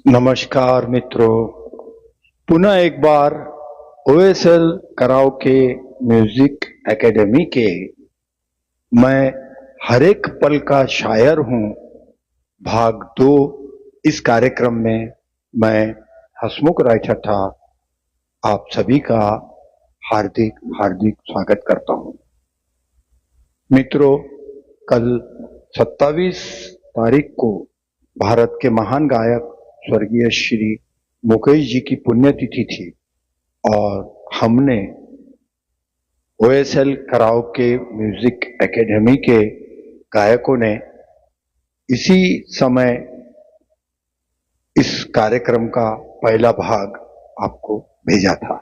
नमस्कार मित्रों, पुनः एक बार ओएसएल कराओके म्यूजिक एकेडमी के मैं हर एक पल का शायर हूं भाग 2 इस कार्यक्रम में मैं हसमुख राय ठट्टा आप सभी का हार्दिक हार्दिक स्वागत करता हूं। मित्रों, कल 27 तारीख को भारत के महान गायक स्वर्गीय श्री मुकेश जी की पुण्यतिथि थी और हमने ओएसएल कराओके म्यूजिक एकेडमी के गायकों ने इसी समय इस कार्यक्रम का पहला भाग आपको भेजा था।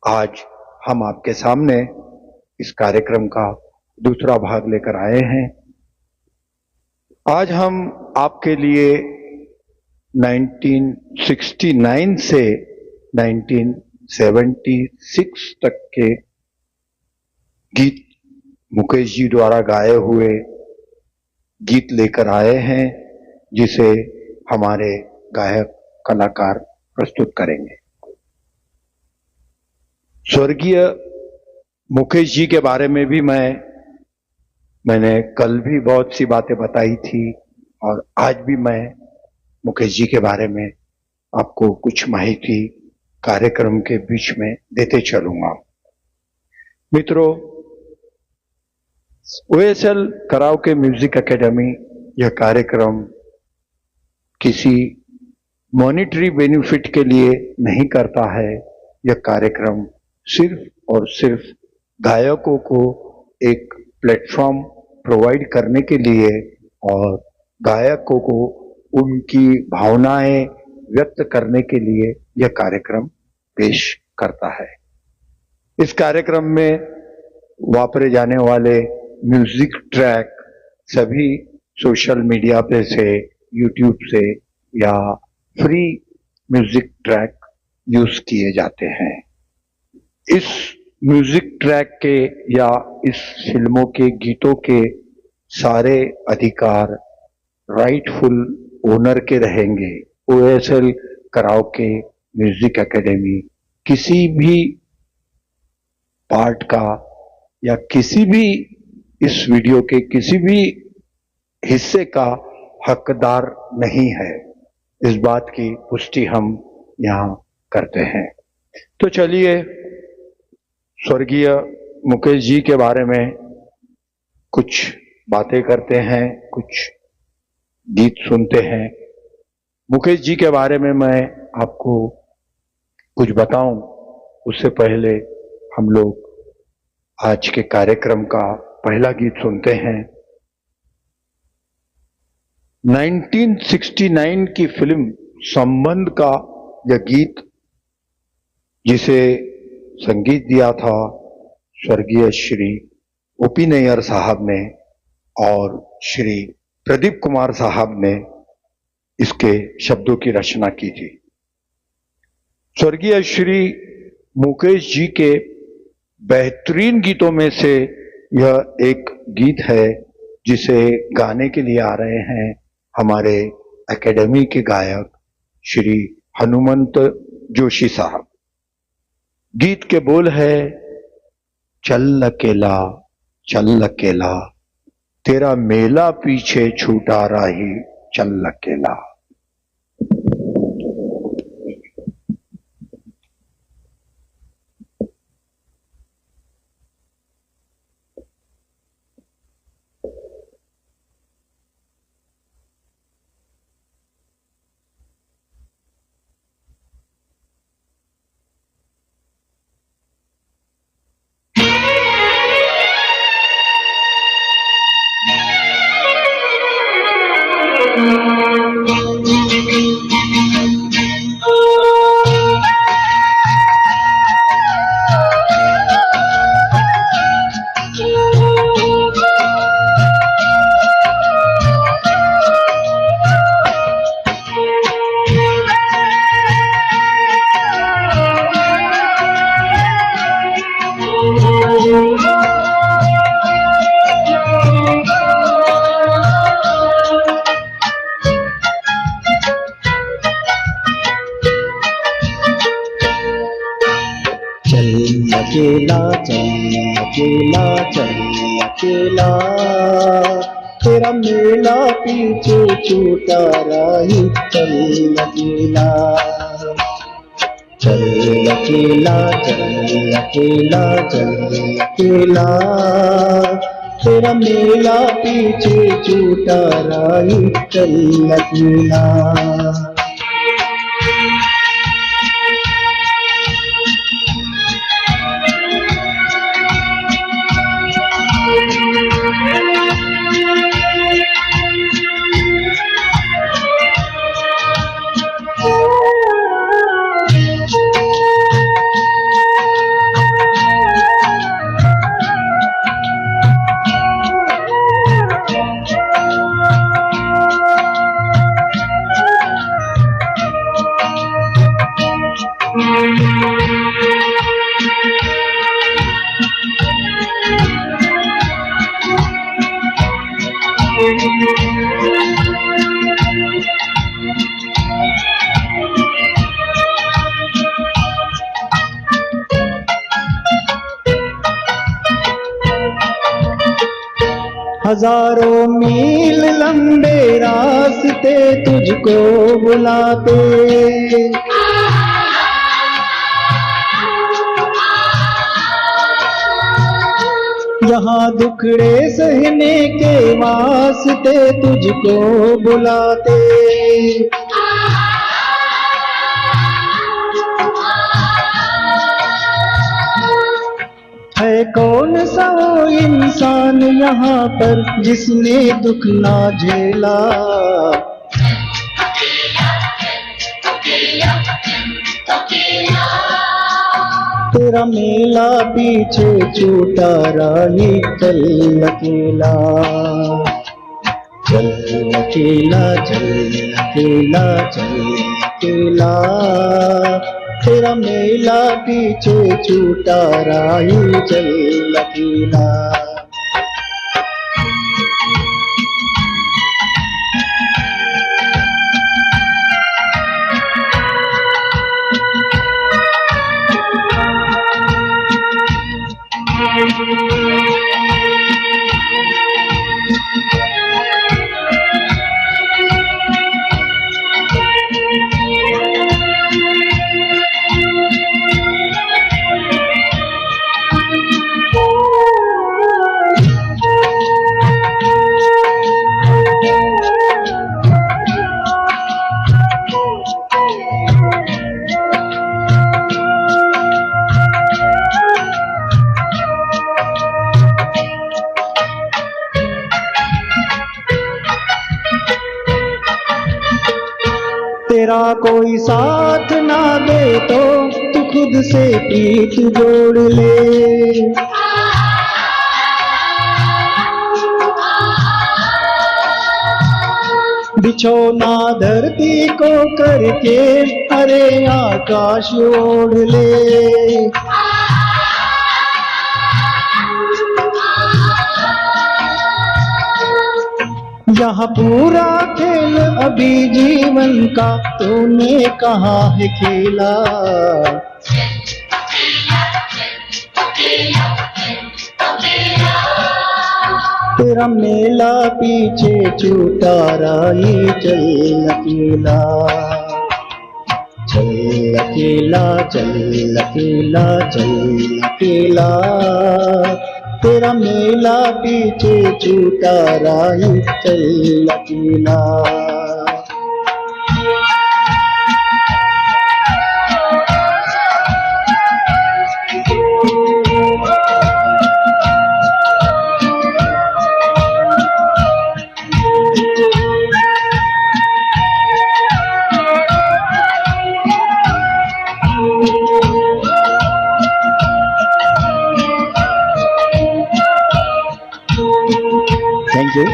आज हम आपके सामने इस कार्यक्रम का दूसरा भाग लेकर आए हैं। आज हम आपके लिए 1969 से 1976 तक के गीत मुकेश जी द्वारा गाए हुए गीत लेकर आए हैं, जिसे हमारे गायक कलाकार प्रस्तुत करेंगे। स्वर्गीय मुकेश जी के बारे में भी मैंने कल भी बहुत सी बातें बताई थी और आज भी मैं मुकेश जी के बारे में आपको कुछ माहिती कार्यक्रम के बीच में देते चलूंगा। मित्रों, ओएसएल कराओके म्यूजिक एकेडमी यह कार्यक्रम किसी मॉनिटरी बेनिफिट के लिए नहीं करता है। यह कार्यक्रम सिर्फ और सिर्फ गायकों को एक प्लेटफॉर्म प्रोवाइड करने के लिए और गायकों को उनकी भावनाएं व्यक्त करने के लिए यह कार्यक्रम पेश करता है। इस कार्यक्रम में वापरे जाने वाले म्यूजिक ट्रैक सभी सोशल मीडिया पे से, यूट्यूब से या फ्री म्यूजिक ट्रैक यूज किए जाते हैं। इस म्यूजिक ट्रैक के या इस फिल्मों के गीतों के सारे अधिकार राइटफुल ओनर के रहेंगे। ओएसएल कराओके म्यूजिक एकेडमी किसी भी पार्ट का या किसी भी इस वीडियो के किसी भी हिस्से का हकदार नहीं है। इस बात की पुष्टि हम यहां करते हैं। तो चलिए स्वर्गीय मुकेश जी के बारे में कुछ बातें करते हैं, कुछ गीत सुनते हैं। मुकेश जी के बारे में मैं आपको कुछ बताऊं उससे पहले हम लोग आज के कार्यक्रम का पहला गीत सुनते हैं। 1969 की फिल्म संबंध का यह गीत, जिसे संगीत दिया था स्वर्गीय श्री ओपी नैयर साहब ने और श्री प्रदीप कुमार साहब ने इसके शब्दों की रचना की थी। स्वर्गीय श्री मुकेश जी के बेहतरीन गीतों में से यह एक गीत है, जिसे गाने के लिए आ रहे हैं हमारे एकेडमी के गायक श्री हनुमंत जोशी साहब। गीत के बोल है, चल अकेला तेरा मेला पीछे छूटा राही चल अकेला। चल अकेला चल अकेला चल अकेला, तेरा मेला पीछे छूटा राही चल अकेला। चल अकेला चल अकेला चल अकेला, तेरा मेला पीछे छूटा राही चल अकेला। हजारों मील लंबे रास्ते तुझको बुलाते, यहाँ दुखड़े सहने के वास्ते तुझको बुलाते। है कौन सा वो इंसान यहाँ पर जिसने दुख ना झेला, तेरा मेला पीछे छूटा राही चल अकेला। चल अकेला चल अकेला चल अकेला, तेरा मेला पीछे छूटा राही चल अकेला। तेरा कोई साथ ना दे तो तू खुद से पीठ जोड़ ले, बिछोना धरती को करके अरे आकाश ओढ़ ले। यहाँ पूरा खेल अभी जीवन का तूने कहाँ है खेला, तेरा मेला पीछे छूटा राही चल अकेला। चल अकेला चल अकेला चल अकेला, तेरा मेला पीछे छूटा राही चल अकेला। Thank you.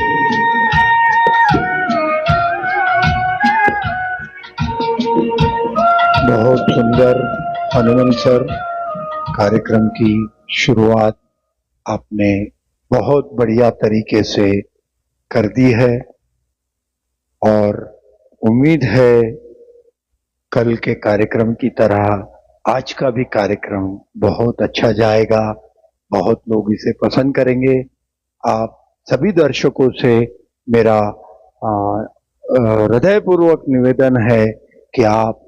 बहुत सुंदर हनुमान सर, कार्यक्रम की शुरुआत आपने बहुत बढ़िया तरीके से कर दी है और उम्मीद है कल के कार्यक्रम की तरह आज का भी कार्यक्रम बहुत अच्छा जाएगा, बहुत लोग इसे पसंद करेंगे। आप सभी दर्शकों से मेरा हृदयपूर्वक निवेदन है कि आप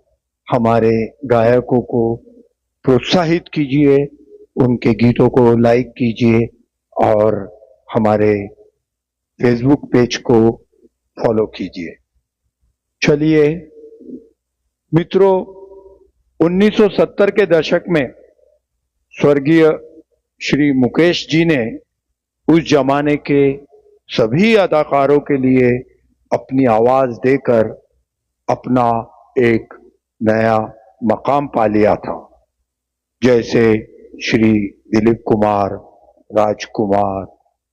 हमारे गायकों को प्रोत्साहित कीजिए, उनके गीतों को लाइक कीजिए और हमारे फेसबुक पेज को फॉलो कीजिए। चलिए मित्रों, 1970 के दशक में स्वर्गीय श्री मुकेश जी ने उस जमाने के सभी अदाकारों के लिए अपनी आवाज देकर अपना एक नया मकाम पा लिया था। जैसे श्री दिलीप कुमार, राजकुमार,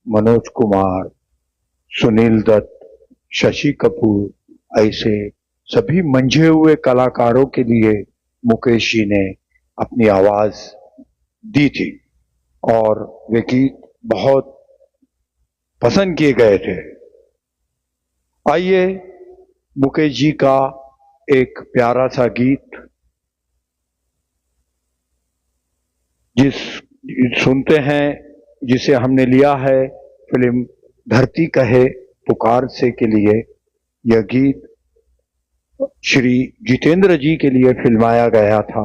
मनोज कुमार, सुनील दत्त, शशि कपूर, ऐसे सभी मंझे हुए कलाकारों के लिए मुकेश जी ने अपनी आवाज दी थी और वे गीत बहुत पसंद किए गए थे। आइए मुकेश जी का एक प्यारा सा गीत सुनते हैं, जिसे हमने लिया है फिल्म धरती कहे पुकार से के लिए। यह गीत श्री जितेंद्र जी के लिए फिल्माया गया था।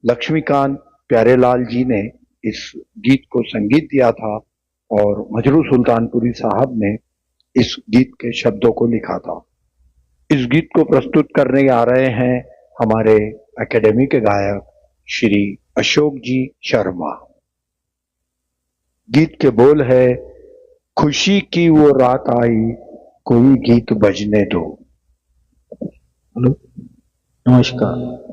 लक्ष्मीकांत प्यारेलाल जी ने इस गीत को संगीत दिया था और मजरू सुल्तानपुरी साहब ने इस गीत के शब्दों को लिखा था। इस गीत को प्रस्तुत करने आ रहे हैं हमारे एकेडमी के गायक श्री अशोक जी शर्मा। गीत के बोल है, खुशी की वो रात आई, कोई गीत बजने दो। हेलो, नमस्कार।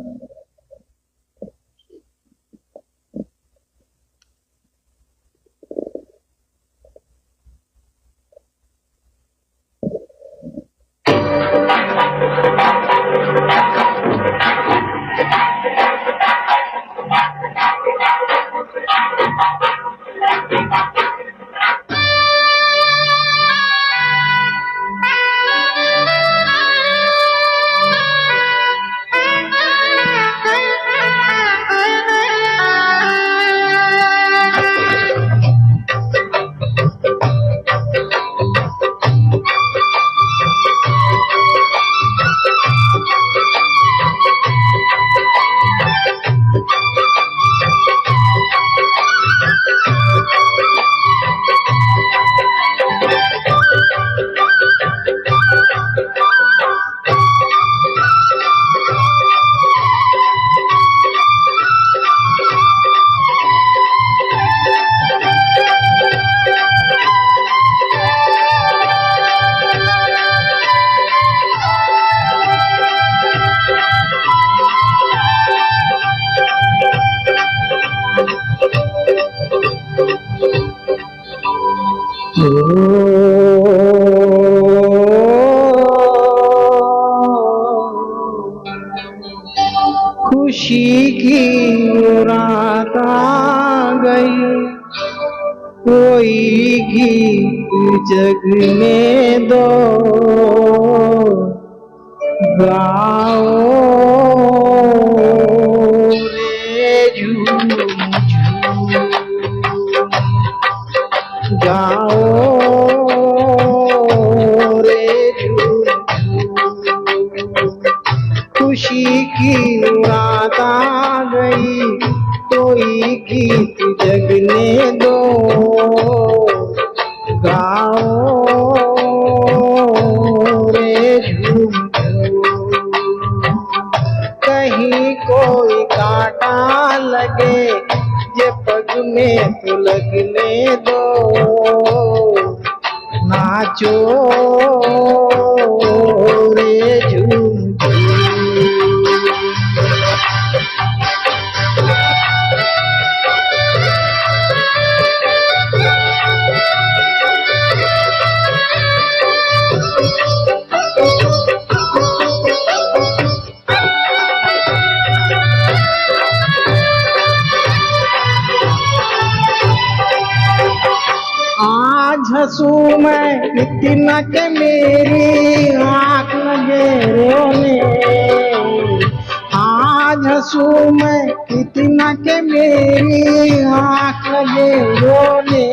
खुशी की रात आ गई, कोई गीत जगने दो, गाओ रे झूम झूम, गाओ रे झूम झूम। खुशी की रात आ गई, कोई गीत जगने दो, गाओ रे झूम झूम। कहीं कोई कांटा लगे, ये पग में तो लगने दो, नाचो रे झूम झूम। आज हंसू मैं इतना के मेरी आँख लगे रोने, आज आज हंसू मैं इतना के मेरी आँख लगे रोने,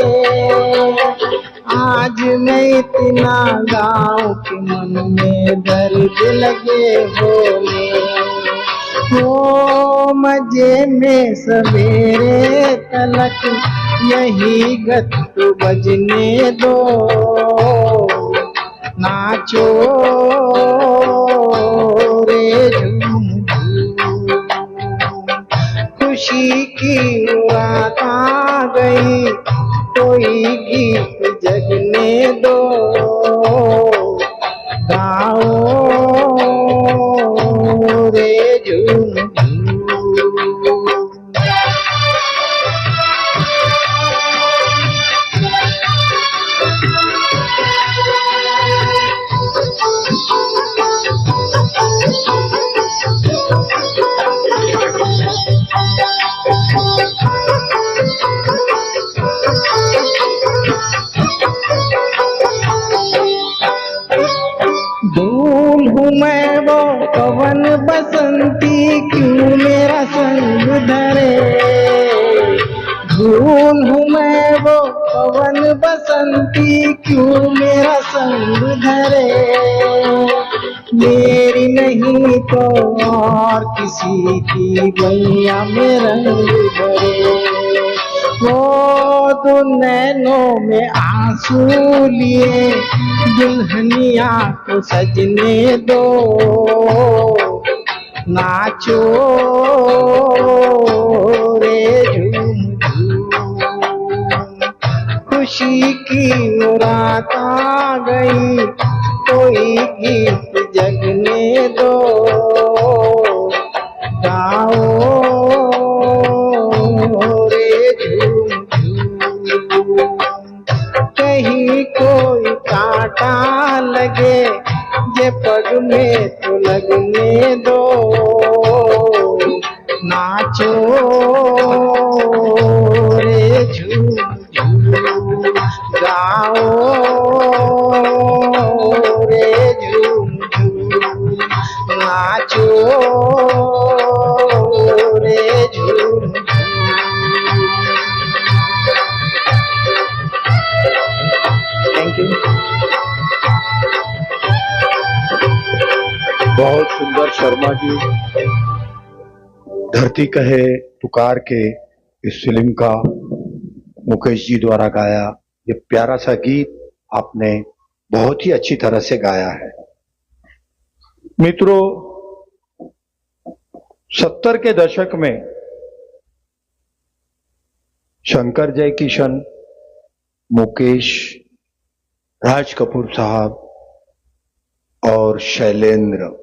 आज मैं इतना गाऊं कि मन में दर्द लगे बोले। हो मजे में सवेरे तलक यही गत बजने दो, नाचो रे झूम झूम, खुशी की रात आ गई, कोई गीत जगने दो, गाओ रे झूम झूम। धूल हूँ मैं वो पवन बसंती, क्यों मेरा संग धरे। धूल हूँ मैं वो पवन बसंती, क्यों मेरा संग धरे। मेरी नहीं तो और किसी की बैया में रंग भरे। वो तो नैनों में आंसू लिए दुल्हनिया को सजने दो, नाचो रे झूम झूम, खुशी की रात आ गई, कोई गीत जगने दो, गाओ रे झूम झूम। कहीं कोई कांटा लगे जे पग में तो लगने दो, नाचो रे झूम झूम, गाओ रे झूम झूम, नाचो रे झूम झूम। Thank you. बहुत सुंदर शर्मा जी, धरती कहे पुकार के इस फिल्म का मुकेश जी द्वारा गाया ये प्यारा सा गीत आपने बहुत ही अच्छी तरह से गाया है। मित्रों, 70 के दशक में शंकर जयकिशन, मुकेश, राज कपूर साहब और शैलेंद्र,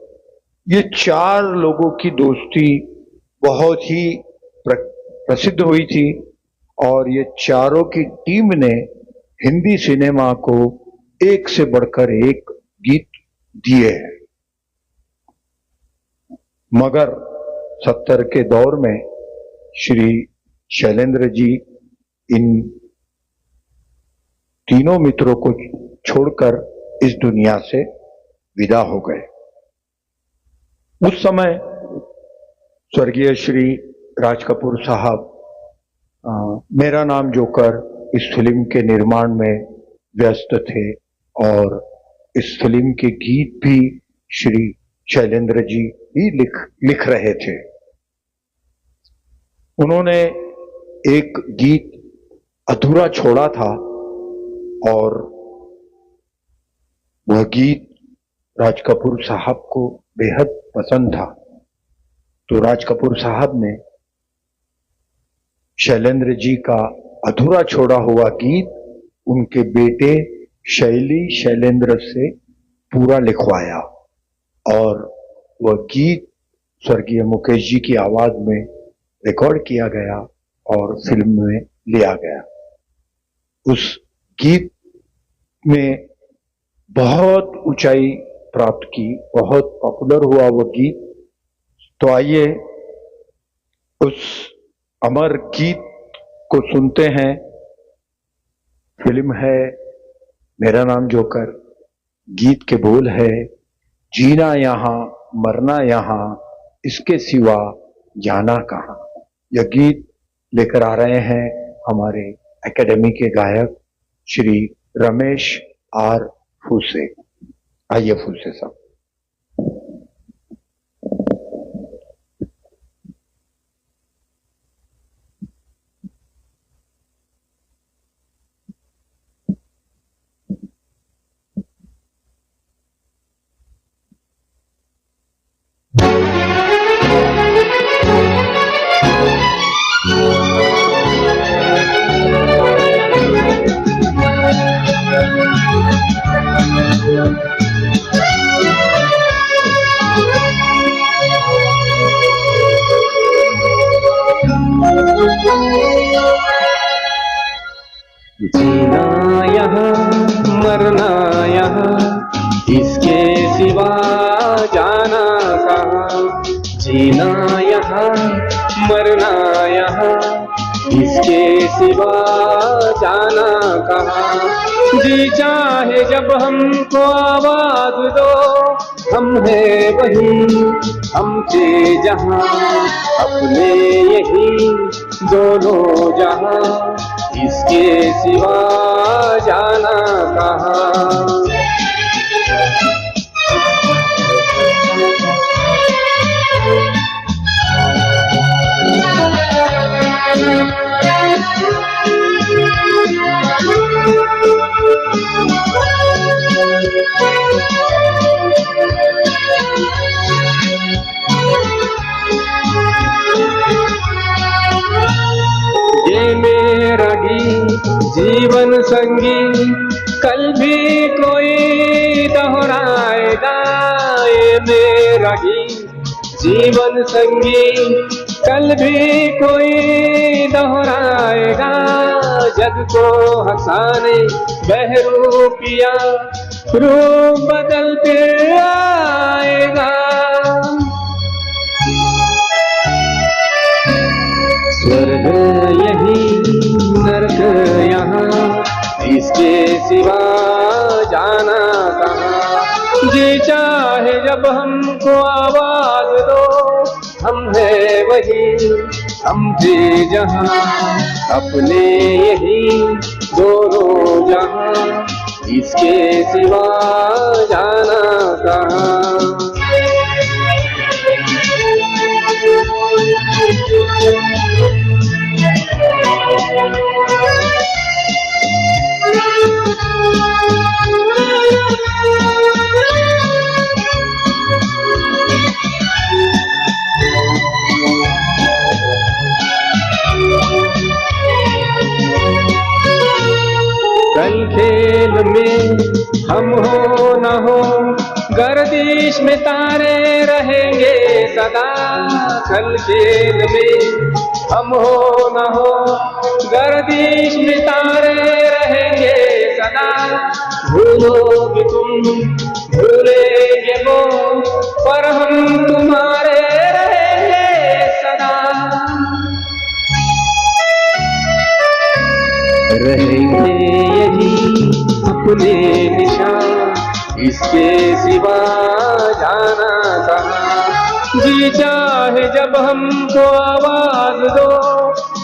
ये 4 लोगों की दोस्ती बहुत ही प्रसिद्ध हुई थी और ये चारों की टीम ने हिंदी सिनेमा को एक से बढ़कर एक गीत दिए हैं। मगर 70 के दौर में श्री शैलेंद्र जी इन तीनों मित्रों को छोड़कर इस दुनिया से विदा हो गए। उस समय स्वर्गीय श्री राज कपूर साहब मेरा नाम जोकर इस फिल्म के निर्माण में व्यस्त थे और इस फिल्म के गीत भी श्री शैलेंद्र जी ही लिख रहे थे। उन्होंने एक गीत अधूरा छोड़ा था और वह गीत राज कपूर साहब को बेहद पसंद था, तो राज कपूर साहब ने शैलेंद्र जी का अधूरा छोड़ा हुआ गीत उनके बेटे शैली शैलेंद्र से पूरा लिखवाया और वह गीत स्वर्गीय मुकेश जी की आवाज में रिकॉर्ड किया गया और फिल्म में लिया गया। उस गीत में बहुत ऊंचाई प्राप्त की, बहुत पॉपुलर हुआ वो गीत। तो आइए उस अमर गीत को सुनते हैं। फिल्म है मेरा नाम जोकर, गीत के बोल है जीना यहां मरना यहां, इसके सिवा जाना कहाँ। यह गीत लेकर आ रहे हैं हमारे एकेडमी के गायक श्री रमेश आर फूसे। आइए फूसे साहब। जीना यहाँ मरना यहाँ, इसके सिवा जाना कहाँ। जीना यहाँ मरना यहाँ, इसके सिवा जाना कहाँ। जी चाहे जब हमको आवाज दो, हम है वही हम थे जहाँ, अपने यही दोनों जहाँ, इसके सिवा जाना कहाँ। ये मेरा गीत जीवन संगी, कल भी कोई दोहराएगा। ये मेरा गीत जीवन संगी, कल भी कोई दोहराएगा। जग को हंसाने बहरूपिया रूप बदल के आएगा। स्वर्ग यही नरक यहाँ, इसके सिवा जाना कहाँ। जी चाहे जब हमको आवाज दो, हम है वही हम थे जहाँ, अपने यही दोनों जहाँ, इसके सिवा जाना कहाँ। कल खेल में हम हो न हो, गर्दिश में तारे रहेंगे सदा। कल खेल में हम हो न हो, गर्दिश में तारे रहेंगे सदा। भूलोगे तुम भूलेंगे वो, पर हम तुम्हारे रहेंगे सदा। रहेंगे यही अपने निशान, इसके सिवा जाना कहाँ। जी चाहे जब हमको आवाज दो,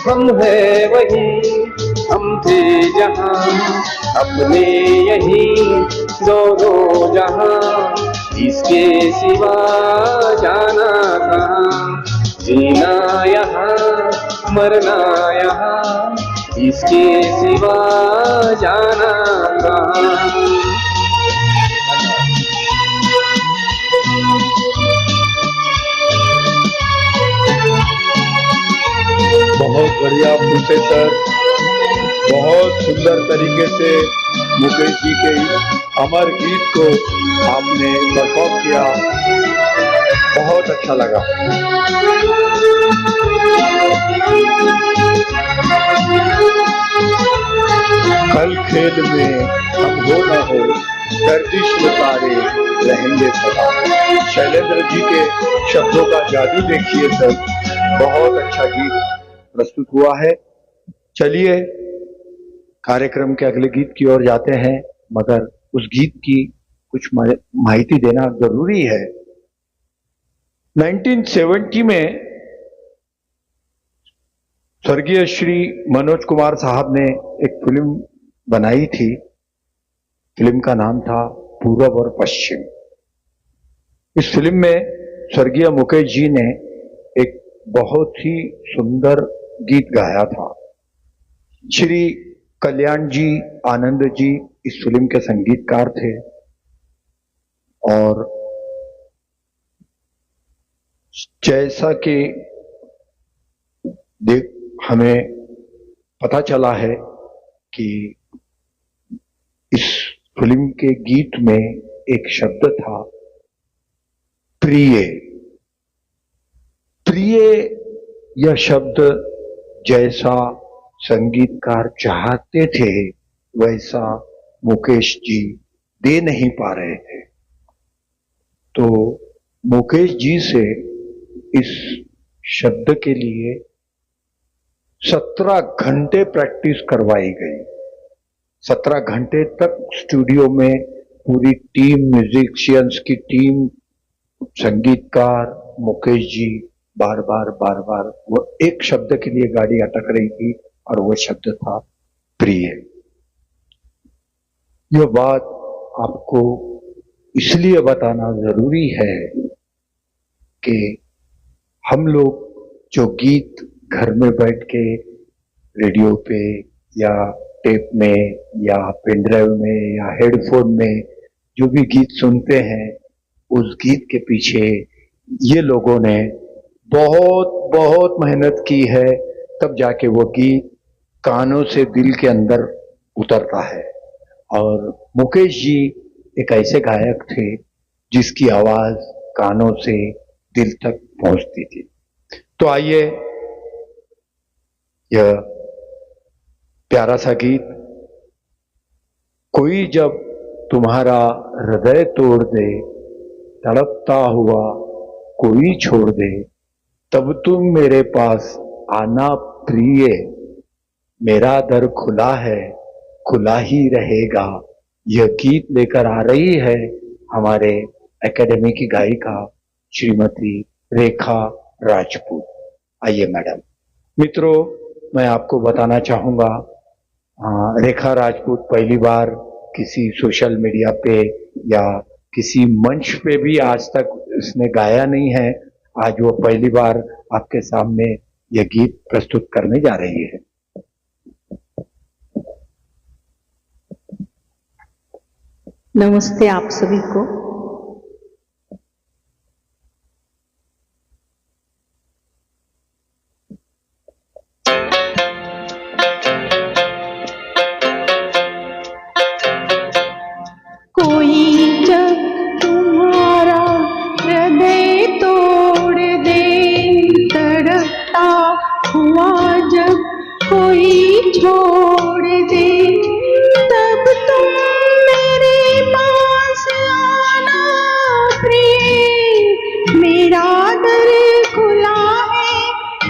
हम है वही हम थे जहाँ, अपने यही दोनों जहाँ, इसके सिवा जाना कहाँ। जीना यहाँ मरना यहाँ, इसके सिवा जाना कहाँ। बहुत बढ़िया फूसे सर, बहुत सुंदर तरीके से मुकेश जी के अमर गीत को आपने परफॉर्म किया, बहुत अच्छा लगा। कल खेल में हम हो न हो, गर्दिश में तारे रहेंगे सदा। शैलेंद्र जी के शब्दों का जादू देखिए सर, बहुत अच्छा गीत प्रस्तुत हुआ है। चलिए कार्यक्रम के अगले गीत की ओर जाते हैं, मगर उस गीत की कुछ माहिती देना जरूरी है। 1970 में स्वर्गीय श्री मनोज कुमार साहब ने एक फिल्म बनाई थी। फिल्म का नाम था पूरब और पश्चिम। इस फिल्म में स्वर्गीय मुकेश जी ने एक बहुत ही सुंदर गीत गाया था। श्री कल्याण जी आनंद जी इस फिल्म के संगीतकार थे और जैसा कि हमें पता चला है कि इस फिल्म के गीत में एक शब्द था प्रिय। प्रिय यह शब्द जैसा संगीतकार चाहते थे वैसा मुकेश जी दे नहीं पा रहे थे, तो मुकेश जी से इस शब्द के लिए 17 घंटे प्रैक्टिस करवाई गई। 17 घंटे तक स्टूडियो में पूरी टीम, म्यूजिशियंस की टीम, संगीतकार, मुकेश जी बार बार वो एक शब्द के लिए गाड़ी अटक रही थी और वो शब्द था प्रिय। यह बात आपको इसलिए बताना जरूरी है कि हम लोग जो गीत घर में बैठ के रेडियो पे या टेप में या पेनड्राइव में या हेडफोन में जो भी गीत सुनते हैं, उस गीत के पीछे ये लोगों ने बहुत मेहनत की है, तब जाके वो गीत कानों से दिल के अंदर उतरता है। और मुकेश जी एक ऐसे गायक थे जिसकी आवाज कानों से दिल तक पहुंचती थी। तो आइए यह प्यारा सा गीत, कोई जब तुम्हारा हृदय तोड़ दे, तड़पता हुआ कोई छोड़ दे, तब तुम मेरे पास आना प्रिय, मेरा दर खुला है, खुला ही रहेगा। यह गीत लेकर आ रही है हमारे एकेडमी की गायिका श्रीमती रेखा राजपूत। आइए मैडम। मित्रों, मैं आपको बताना चाहूंगा, रेखा राजपूत पहली बार किसी सोशल मीडिया पे या किसी मंच पे भी आज तक इसने गाया नहीं है। आज वो पहली बार आपके सामने यह गीत प्रस्तुत करने जा रही है। नमस्ते आप सभी को। कोई जब तुम्हारा हृदय तोड़ दे, तड़पता हुआ जब कोई छोड़ दे, तब तुम मेरे पास आना प्रिय, मेरा दर खुला है,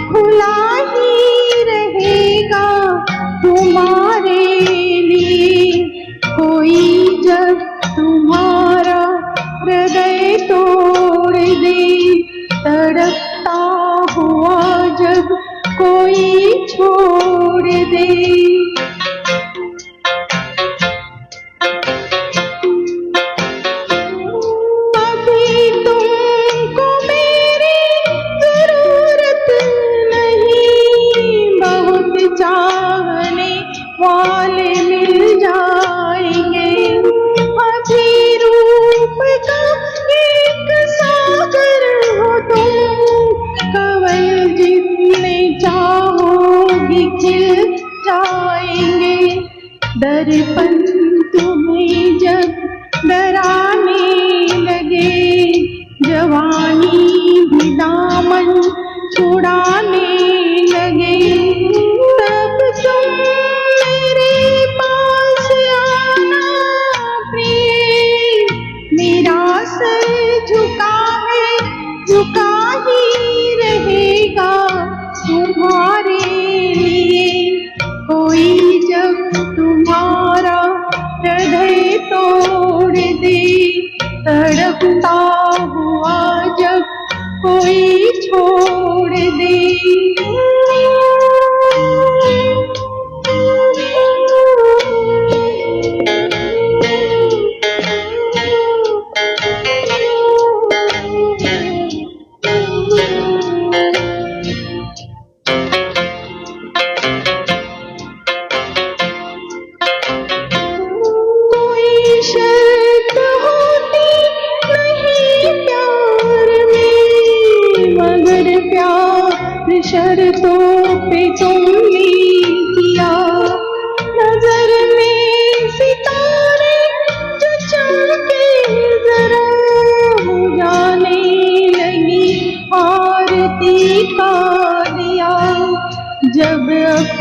खुला ही रहेगा तुम्हारे लिए। कोई जब तुम्हारा हृदय तोड़ दे, तड़पता हुआ जब कोई छोड़ दे, अभी तुमको मेरी जरूरत नहीं, बहुत चाहने वाले मिल जाएंगे। अभी रूप का एक सागर हो तुम, कवल जितने चाहोगी खिल जाएंगे। दर्पण तुम्हें जब डराने लगे, जवानी भी दामन छुड़ाने लगे, तब तुम मेरे पास आना प्रिय, मेरा सर झुका है, झुका ही रहेगा तुम्हारे लिए। कोई जब तुम्हारा हृदय तोड़ दे, तड़पता हुआ जब कोई छोड़ दे,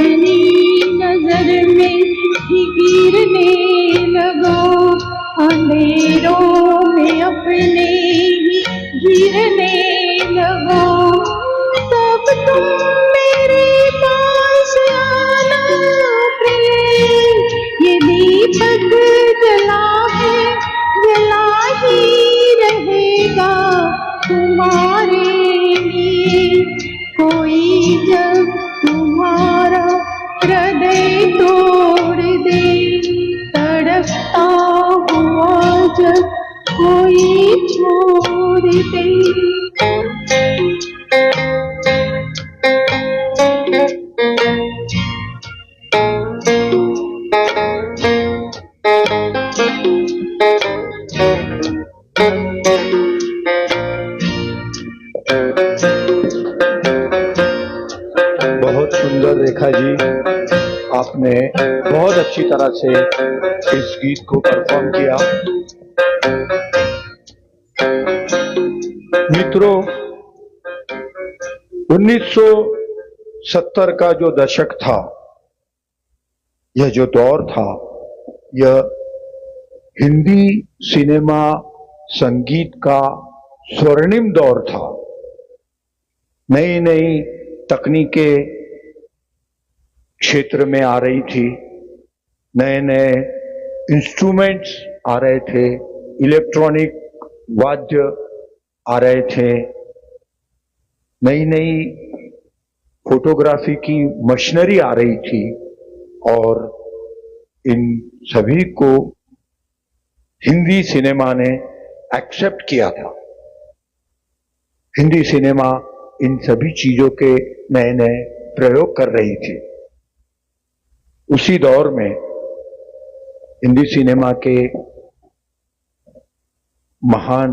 अपनी नजर में ही गिरने लगो, अंधेरों में अपने ही गिरने लगो। तब तुम मेरे पास आना प्रेम, ये दीपक जला है, जला ही रहेगा तुम्हारे लिए। कोई जब तुम्हारा हृदय तोड़ दे, तड़पता हुआ जब कोई छोड़ दे। बहुत सुंदर रेखा जी, आपने बहुत अच्छी तरह से इस गीत को परफॉर्म किया। मित्रों, 1970 का जो दशक था, यह जो दौर था, यह हिंदी सिनेमा संगीत का स्वर्णिम दौर था। नई नई तकनीकें क्षेत्र में आ रही थी, नए नए इंस्ट्रूमेंट्स आ रहे थे, इलेक्ट्रॉनिक वाद्य आ रहे थे, नई नई फोटोग्राफी की मशीनरी आ रही थी, और इन सभी को हिंदी सिनेमा ने एक्सेप्ट किया था। हिंदी सिनेमा इन सभी चीजों के नए नए प्रयोग कर रही थी। उसी दौर में हिंदी सिनेमा के महान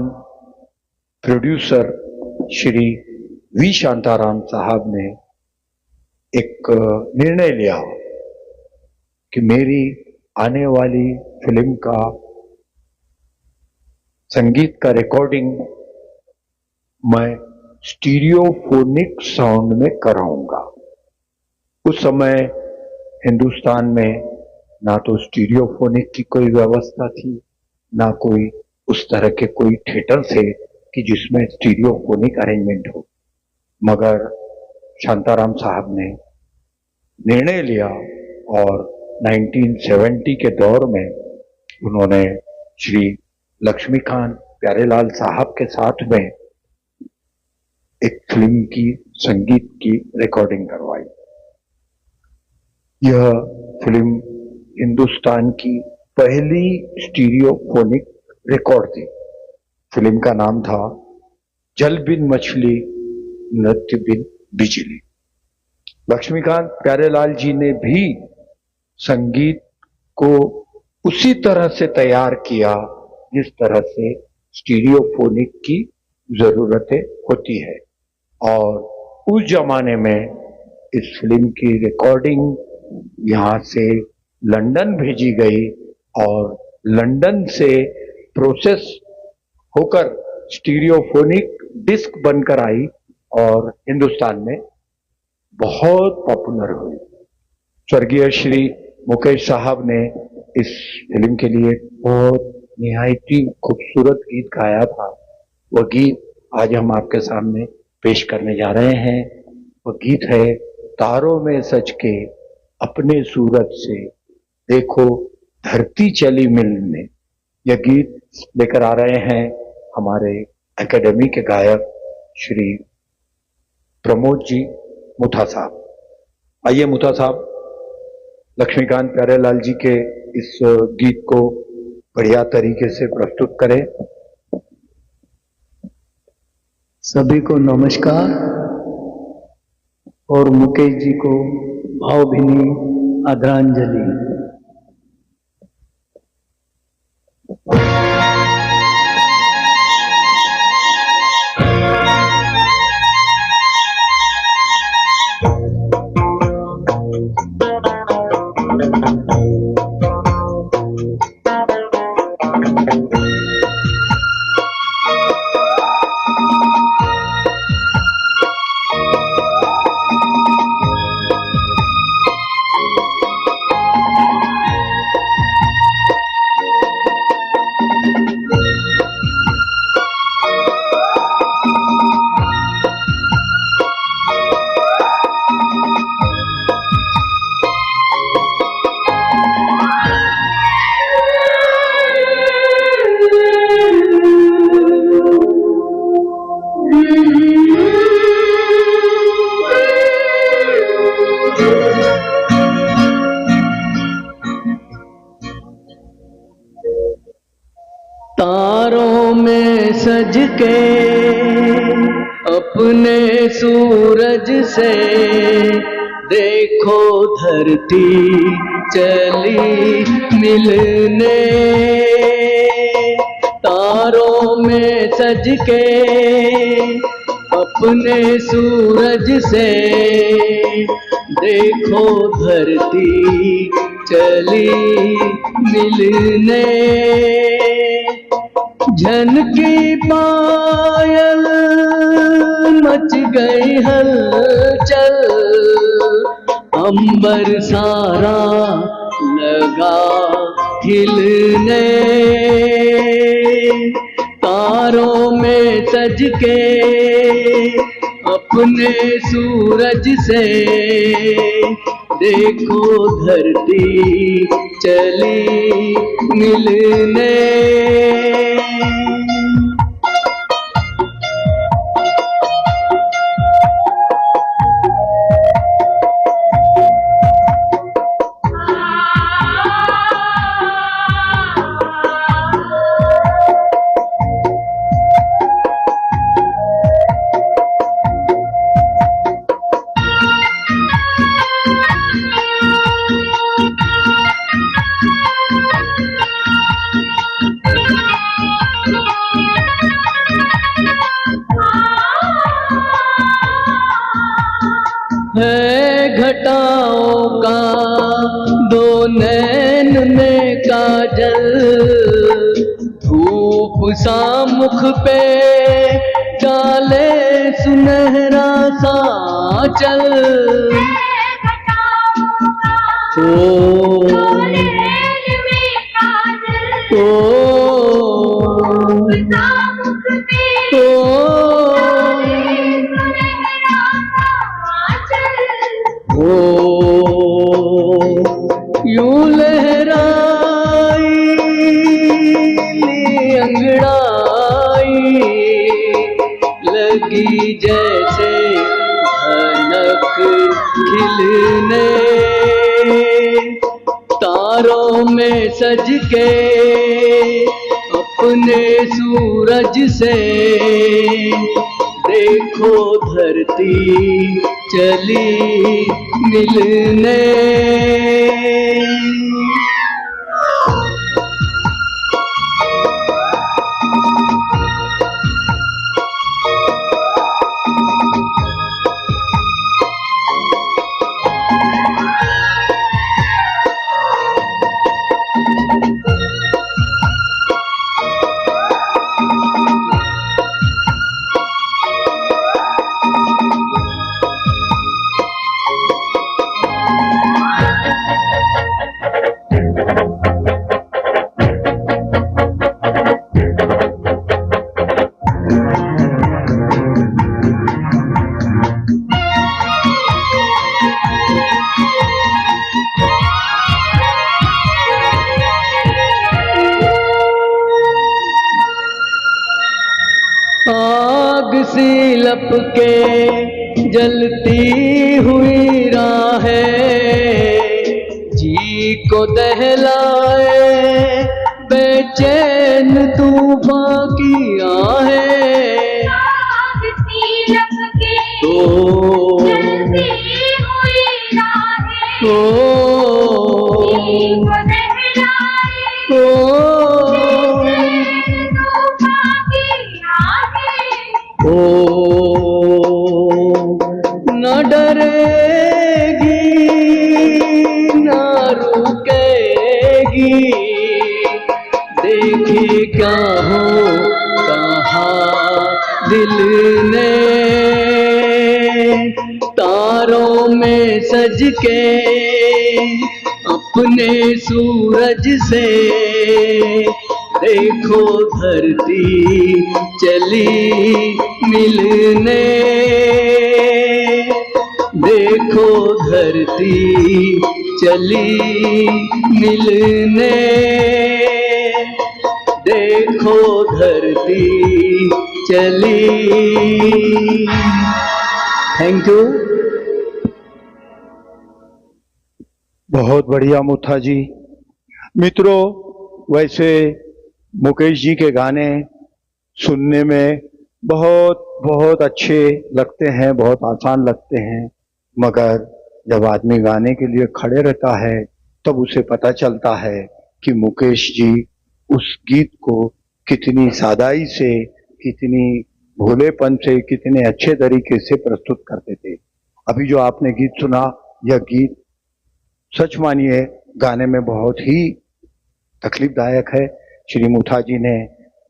प्रोड्यूसर श्री वी शांताराम साहब ने एक निर्णय लिया कि मेरी आने वाली फिल्म का संगीत का रिकॉर्डिंग मैं स्टीरियोफोनिक साउंड में कराऊंगा। उस समय हिंदुस्तान में ना तो स्टीरियोफोनिक की कोई व्यवस्था थी, ना कोई उस तरह के कोई थिएटर थे कि जिसमें स्टीरियोफोनिक अरेंजमेंट हो। मगर शांताराम साहब ने निर्णय लिया और 1970 के दौर में उन्होंने श्री लक्ष्मीकांत प्यारेलाल साहब के साथ में एक फिल्म की संगीत की रिकॉर्डिंग करवाई। यह फिल्म हिंदुस्तान की पहली स्टीरियोफोनिक रिकॉर्ड थी। फिल्म का नाम था जल बिन मछली नृत्य बिन बिजली। लक्ष्मीकांत प्यारेलाल जी ने भी संगीत को उसी तरह से तैयार किया जिस तरह से स्टीरियोफोनिक की जरूरतें होती है, और उस जमाने में इस फिल्म की रिकॉर्डिंग यहाँ से लंदन भेजी गई और लंदन से प्रोसेस होकर स्टीरियोफोनिक डिस्क बनकर आई और हिंदुस्तान में बहुत पॉपुलर हुई। स्वर्गीय श्री मुकेश साहब ने इस फिल्म के लिए बहुत निहायती खूबसूरत गीत गाया था। वह गीत आज हम आपके सामने पेश करने जा रहे हैं। वह गीत है तारों में सज के अपने सूरत से देखो धरती चली मिलने। यह गीत लेकर आ रहे हैं हमारे एकेडमी के गायक श्री प्रमोद जी मुथा साहब। आइए मुथा साहब, लक्ष्मीकांत प्यारेलाल जी के इस गीत को बढ़िया तरीके से प्रस्तुत करें। सभी को नमस्कार और मुकेश जी को भावभीनी आदरांजलि। सज के अपने सूरज से देखो धरती चली मिलने, तारों में सज के अपने सूरज से देखो धरती चली मिलने। झनकी पायल मच गई हलचल, अंबर सारा लगा खिलने, तारों में सज के अपने सूरज से देखो धरती चली मिलने। है घटाओं का दो नैन में काजल, धूप सा मुख पे डाले सुनहरा सा चल। यूं लहराई अंगड़ाई लगी जैसे धनक खिलने, तारों में सज के अपने सूरज से देखो धरती चली मिलने। आग सी लपके जलती हुई राहें, जी को दहलाए बेचैन तूफान की आहें। आग सी लपके जलती हुई राहें, जी को दहलाए न डरेगी न रुकेगी, देखी क्या हो कहा दिल ने, तारों में सज के अपने सूरज से देखो धरती चली मिलने, देखो धरती चली मिलने, देखो धरती चली। Thank you. बहुत बढ़िया मुथा जी। मित्रों, वैसे मुकेश जी के गाने सुनने में बहुत बहुत अच्छे लगते हैं, बहुत आसान लगते हैं, मगर जब आदमी गाने के लिए खड़े रहता है तब उसे पता चलता है कि मुकेश जी उस गीत को कितनी सादाई से, कितनी भोलेपन से, कितने अच्छे तरीके से प्रस्तुत करते थे। अभी जो आपने गीत सुना, यह गीत सच मानिए गाने में बहुत ही तकलीफदायक है। श्री मुथा जी ने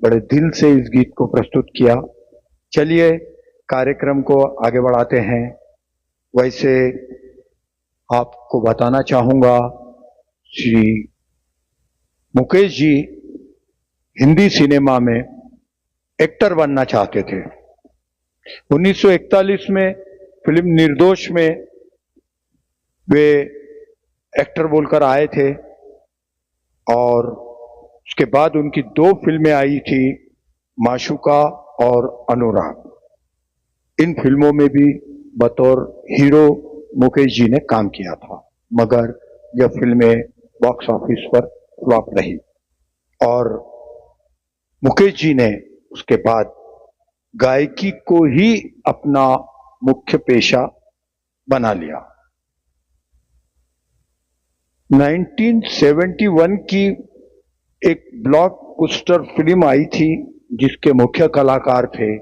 बड़े दिल से इस गीत को प्रस्तुत किया। चलिए कार्यक्रम को आगे बढ़ाते हैं। वैसे आपको बताना चाहूंगा, श्री मुकेश जी हिंदी सिनेमा में एक्टर बनना चाहते थे। 1941 में फिल्म निर्दोष में वे एक्टर बोलकर आए थे और उसके बाद उनकी 2 फिल्में आई थी, माशूका और अनुराग। इन फिल्मों में भी बतौर हीरो मुकेश जी ने काम किया था, मगर यह फिल्में बॉक्स ऑफिस पर फ्लॉप रही और मुकेश जी ने उसके बाद गायकी को ही अपना मुख्य पेशा बना लिया। 1971 की एक ब्लॉकबस्टर फिल्म आई थी जिसके मुख्य कलाकार थे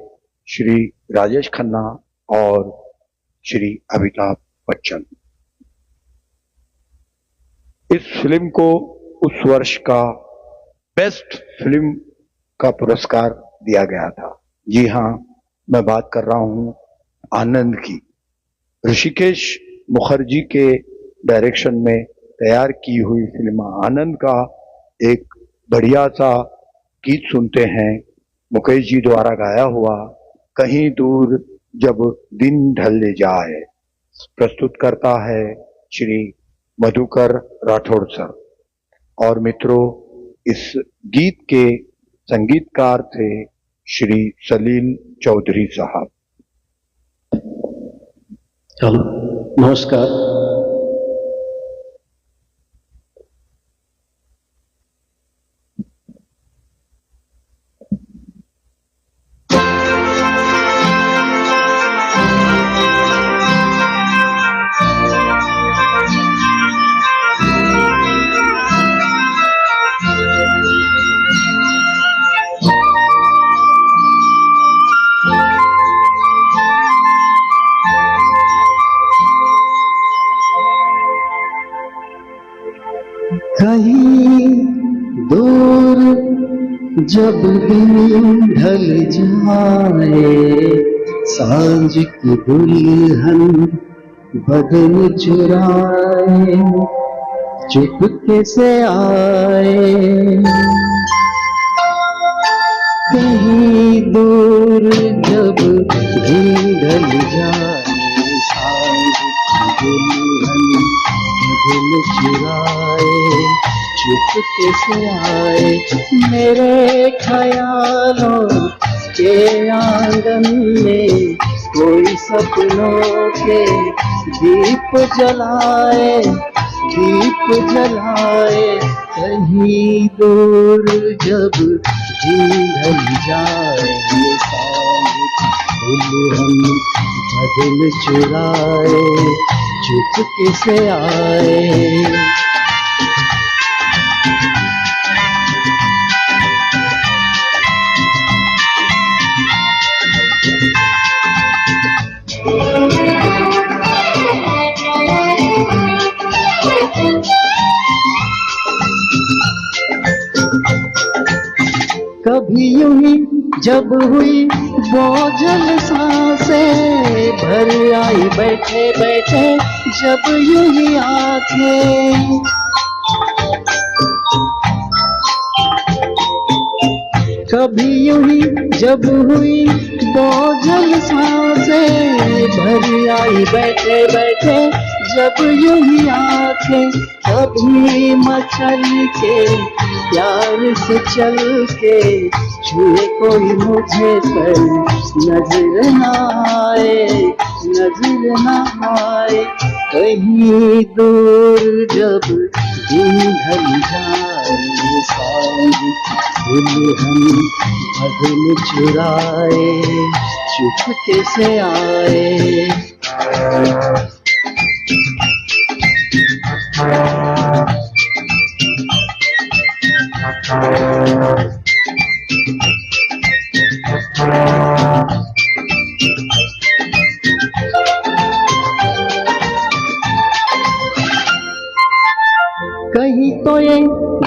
श्री राजेश खन्ना और श्री अमिताभ बच्चन। इस फिल्म को उस वर्ष का बेस्ट फिल्म का पुरस्कार दिया गया था। जी हां, मैं बात कर रहा हूं आनंद की। ऋषिकेश मुखर्जी के डायरेक्शन में तैयार की हुई फिल्म आनंद का एक बढ़िया सा गीत सुनते हैं, मुकेश जी द्वारा गाया हुआ, कहीं दूर जब दिन ढल जाए। प्रस्तुत करता है श्री मधुकर राठौड़ सर। और मित्रों, इस गीत के संगीतकार थे श्री सलील चौधरी साहब। हेलो, नमस्कार। कहीं दूर जब दिन ढल जाए, सांझ की दुल्हन बदन चुराए चुपके से आए। कहीं दूर जब दिन ढल जाए, सांझ की दुल्हन बदन चुराए चुपके से आए। मेरे ख्यालों के आंगन में कोई सपनों के दीप जलाए, दीप जलाए। कहीं दूर जब दिन ढल जाए, दुल्हन बदन चुराए चुपके से आए। कभी यूं ही जब हुई बोझल सांसें, भर आई बैठे बैठे जब यूं ही आंखें। कभी यूं ही जब हुई बोझल सांसें, भर आई बैठे बैठे जब यूं ही आंखें। कभी मचल के प्यार से चल के छुए कोई मुझे पर नजर न आए, नजर न आए। कहीं दूर जब दिन ढल जाए सांझ दुल्हन बदन चुराए चुपके से आए। कहीं तो ये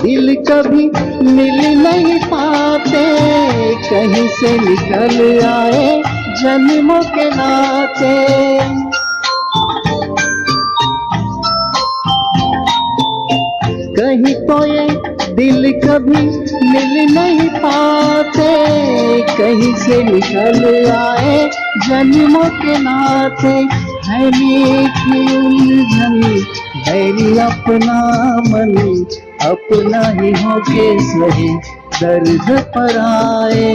दिल कभी मिल नहीं पाते, कहीं से निकल आए जन्मों के नाते। कहीं तो ये दिल कभी मिल नहीं पाते, कहीं से निकल आए जन्मों के नाते। है मीठी उलझन बैरी अपना मन, अपना ही होके सही दर्द पर आए,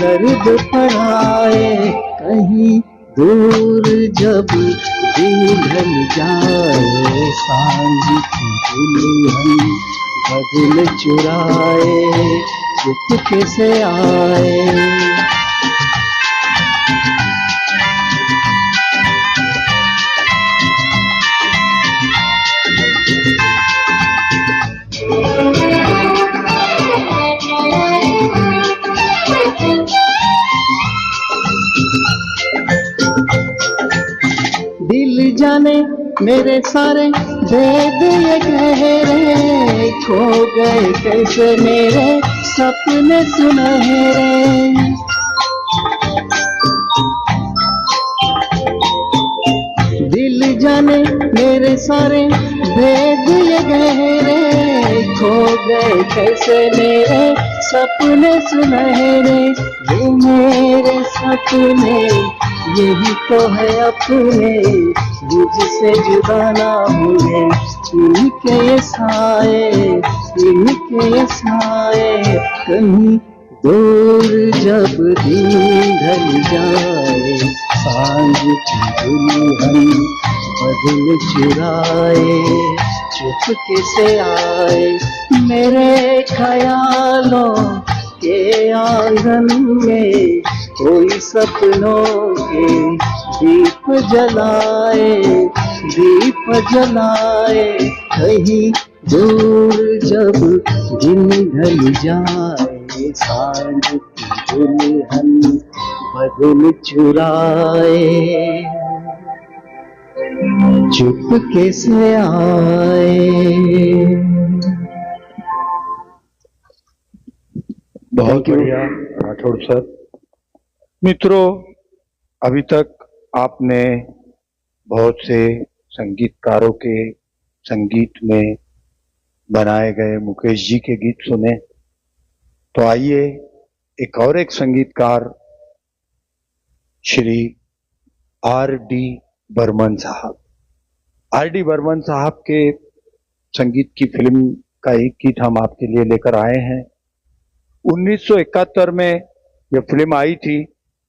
दर्द पर आए। कहीं दूर जब दिन ढल जाए सांझ की दुल्हन बदन चुराए चुपके से आए। दिल जाने मेरे सारे भेद ये गहरे, खो गए कैसे मेरे सपने सुनहरे। दिल जाने मेरे सारे भेद ये गहरे, खो गए कैसे मेरे सपने सुनहरे। ये मेरे सपने यही तो है अपने, मुझसे जुदा ना हुए इनके ये साए, इनके ये साए। कहीं दूर जब दिन ढल जाए सांझ की दुल्हन बदन चुराए चुपके से आए। मेरे ख्यालों के आंगन में कोई सपनों के दीप जलाए, दीप जलाए। कहीं दूर जब दिन ढल जाए सांझ की दुल्हन बदन चुराए चुपके से आए। बहुत बढ़िया राठौड़ सर। मित्रों, अभी तक आपने बहुत से संगीतकारों के संगीत में बनाए गए मुकेश जी के गीत सुने, तो आइए एक संगीतकार श्री R.D. बर्मन साहब, R.D. बर्मन साहब के संगीत की फिल्म का एक गीत हम आपके लिए लेकर आए हैं। 1971 में यह फिल्म आई थी,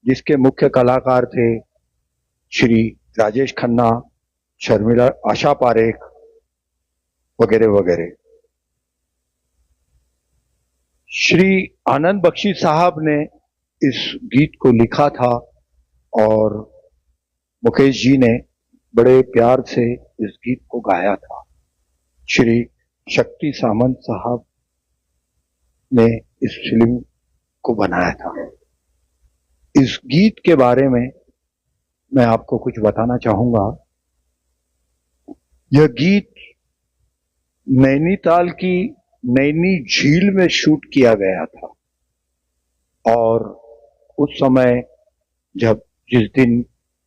जिसके मुख्य कलाकार थे श्री राजेश खन्ना, शर्मिला, आशा पारेख वगैरह वगैरह। श्री आनंद बख्शी साहब ने इस गीत को लिखा था और मुकेश जी ने बड़े प्यार से इस गीत को गाया था। श्री शक्ति सामंत साहब ने इस फिल्म को बनाया था। इस गीत के बारे में मैं आपको कुछ बताना चाहूंगा। यह गीत नैनीताल की नैनी झील में शूट किया गया था और उस समय जब जिस दिन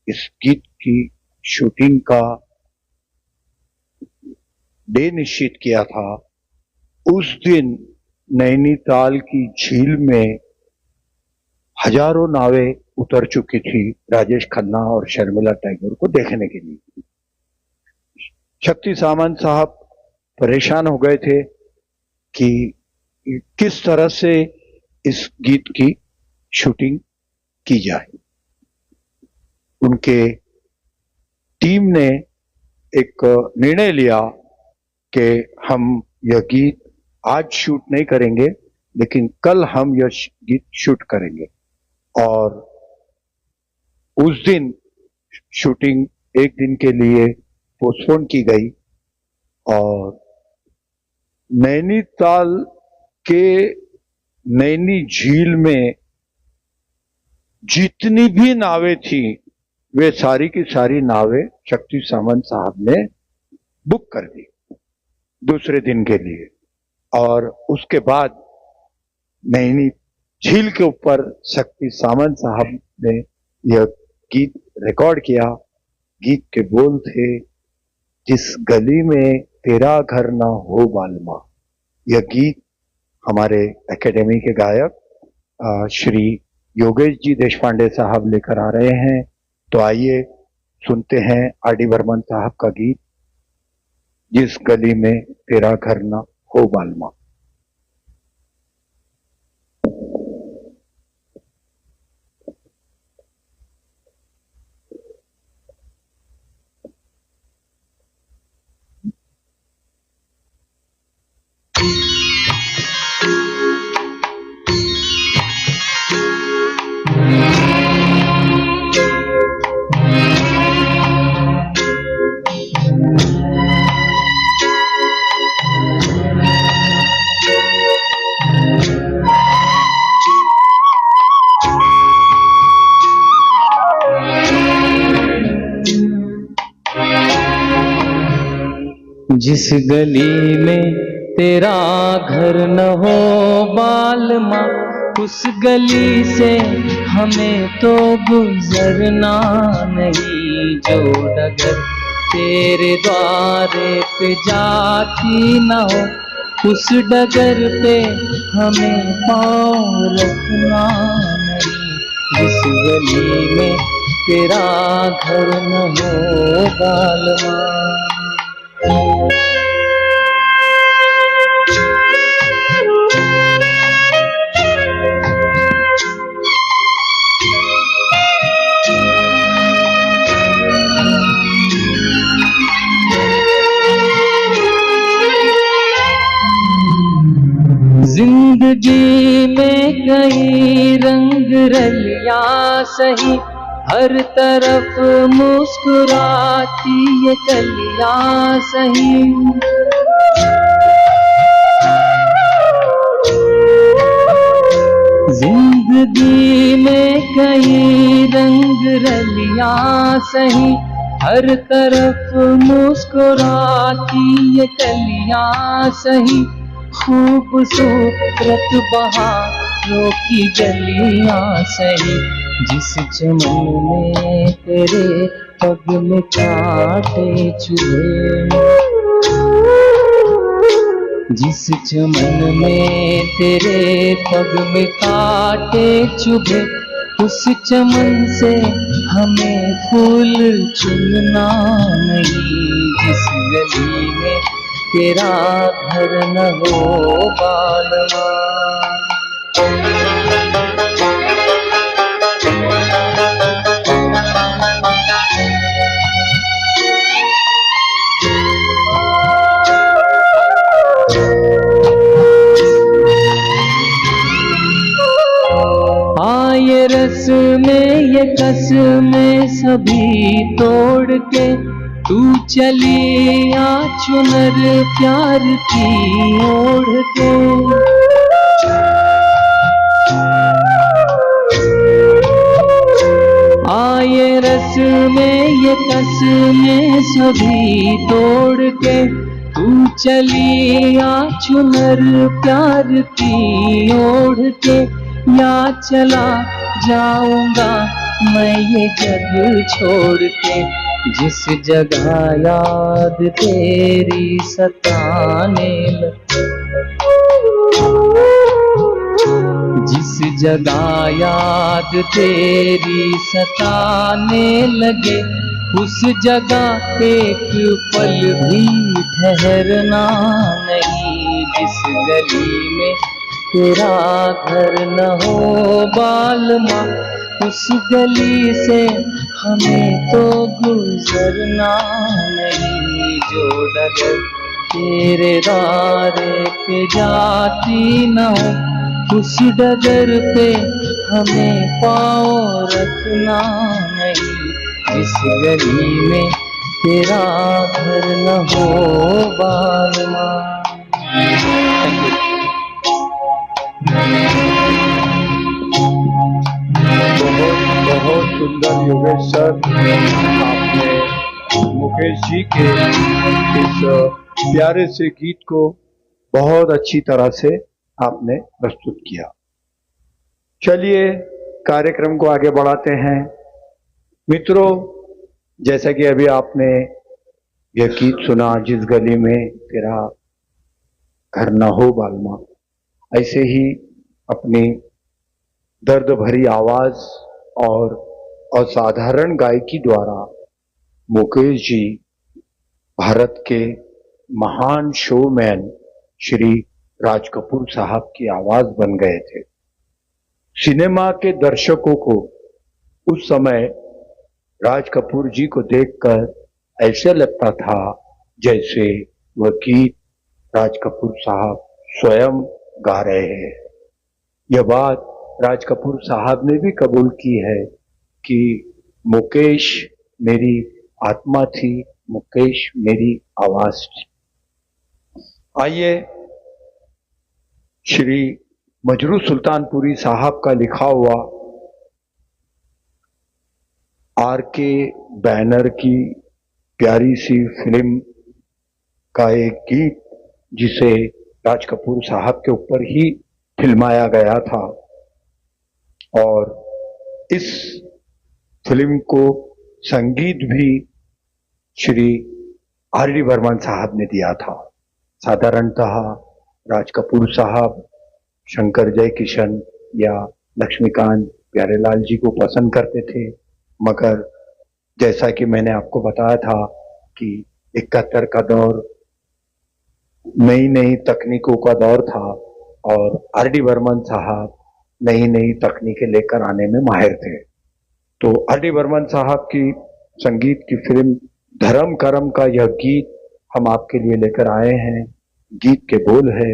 इस गीत की शूटिंग का डे निश्चित किया था, उस दिन नैनीताल की झील में हजारों नावें उतर चुकी थी राजेश खन्ना और शर्मिला टैगोर को देखने के लिए। शक्ति सामंत साहब परेशान हो गए थे कि किस तरह से इस गीत की शूटिंग की जाए। उनके टीम ने एक निर्णय लिया कि हम यह गीत आज शूट नहीं करेंगे, लेकिन कल हम यह गीत शूट करेंगे और उस दिन शूटिंग एक दिन के लिए पोस्टपोन की गई और नैनीताल के नैनी झील में जितनी भी नावें थी वे सारी की सारी नावें शक्ति सामंत साहब ने बुक कर दी दूसरे दिन के लिए। और उसके बाद नैनी झील के ऊपर शक्ति सामंत साहब ने यह गीत रिकॉर्ड किया। गीत के बोल थे, जिस गली में तेरा घर ना हो बालमा। यह गीत हमारे एकेडमी के गायक श्री योगेश जी देशपांडे साहब लेकर आ रहे हैं। तो आइए सुनते हैं आर.डी. बर्मन साहब का गीत, जिस गली में तेरा घर ना हो बालमा। जिस गली में तेरा घर न हो बालमा, उस गली से हमें तो गुजरना नहीं। जो डगर तेरे द्वारे पे जाती न हो, उस डगर पे हमें पाँव रखना नहीं। जिस गली में तेरा घर न हो बालमा। जिंदगी में कई रंग रलिया सही, हर तरफ मुस्कुराती ये कलियां सही। जिंदगी में कई रंग रलियां सही, हर तरफ मुस्कुराती ये कलियां सही। खूबसूरत बहारों की गलियां सही, जिस चमन में तेरे पग में कांटे चुभे। जिस चमन में तेरे पग में कांटे चुभे, उस चमन से हमें फूल चुनना नहीं। जिस गली में तेरा घर न हो बालमा। आए रस में ये कस में सभी तोड़ के, तू चली आ चुनर प्यार की ओढ़ के। आए रस में ये कस में सभी तोड़ के, तू चली आ चुनर प्यार की ओढ़ के। या चला जाऊंगा मैं ये जग छोड़ के, जिस जगह याद तेरी सताने लगे। जिस जगह याद तेरी सताने लगे, उस जगह एक पल भी ठहरना नहीं। जिस गली में तेरा घर न हो बालमा, उस गली से हमें तो गुजरना नहीं। जो डगर तेरे दारे के जाती न हूँ, उस डगर पे हमें पाँव रखना नहीं, इस गली में तेरा घर न हो बालमा। बहुत बहुत सुंदर योगेश सर, आपने मुकेश जी के इस प्यारे से गीत को बहुत अच्छी तरह से आपने प्रस्तुत किया। चलिए कार्यक्रम को आगे बढ़ाते हैं। मित्रों, जैसा कि अभी आपने यह गीत सुना, जिस गली में तेरा घर न हो बालमा, ऐसे ही अपनी दर्द भरी आवाज और असाधारण गायकी द्वारा मुकेश जी भारत के महान शोमैन श्री राज कपूर साहब की आवाज बन गए थे। सिनेमा के दर्शकों को उस समय राज कपूर जी को देखकर ऐसे लगता था जैसे वह गीत राज कपूर साहब स्वयं गा रहे हैं। यह बात राज कपूर साहब ने भी कबूल की है कि मुकेश मेरी आत्मा थी, मुकेश मेरी आवाज थी। आइए श्री मजरू सुल्तानपुरी साहब का लिखा हुआ आर.के. बैनर की प्यारी सी फिल्म का एक गीत, जिसे राज कपूर साहब के ऊपर ही फिल्माया गया था, और इस फिल्म को संगीत भी श्री आर.डी. बर्मन साहब ने दिया था। साधारणतः राज कपूर साहब शंकर जयकिशन या लक्ष्मीकांत प्यारेलाल जी को पसंद करते थे, मगर जैसा कि मैंने आपको बताया था कि 71 का दौर नई नई तकनीकों का दौर था और आर.डी. बर्मन साहब नई नई तकनीकें लेकर आने में माहिर थे। तो आर.डी. बर्मन साहब की संगीत की फिल्म धर्म करम का यह गीत हम आपके लिए लेकर आए हैं। गीत के बोल है,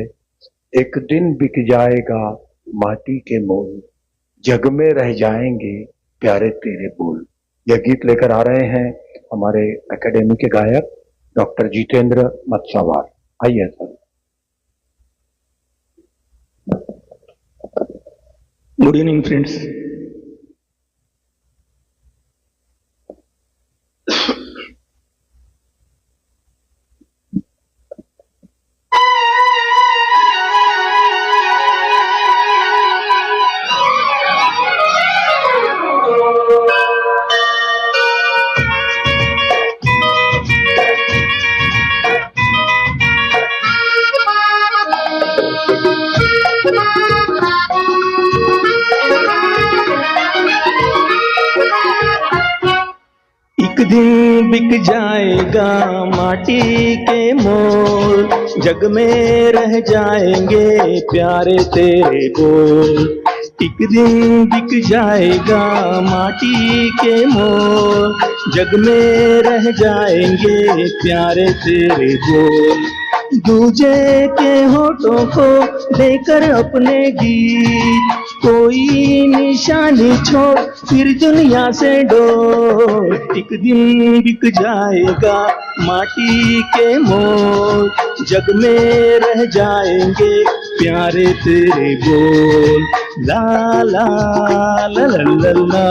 एक दिन बिक जाएगा माटी के मोल, जग में रह जाएंगे प्यारे तेरे बोल। यह गीत लेकर आ रहे हैं हमारे एकेडमी के गायक डॉक्टर जितेंद्र मत्सावार। आइए सर। Good evening friends. दिन बिक जाएगा माटी के मोल, जग में रह जाएंगे प्यारे तेरे बोल। एक दिन बिक जाएगा माटी के मोल, जग में रह जाएंगे प्यारे तेरे बोल। दूजे के होठों को लेकर अपने गीत, कोई निशानी छोड़ फिर दुनिया से डोल। एक दिन बिक जाएगा माटी के मोल, जग में रह जाएंगे प्यारे तेरे बोल। ला ला ला ला ला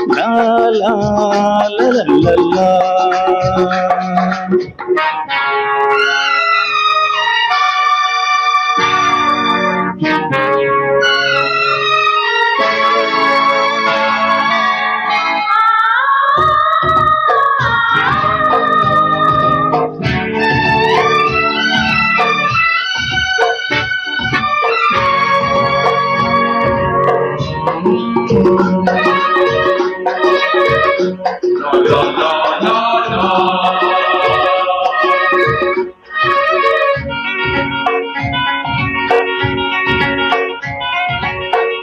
ला ला ला ला ला।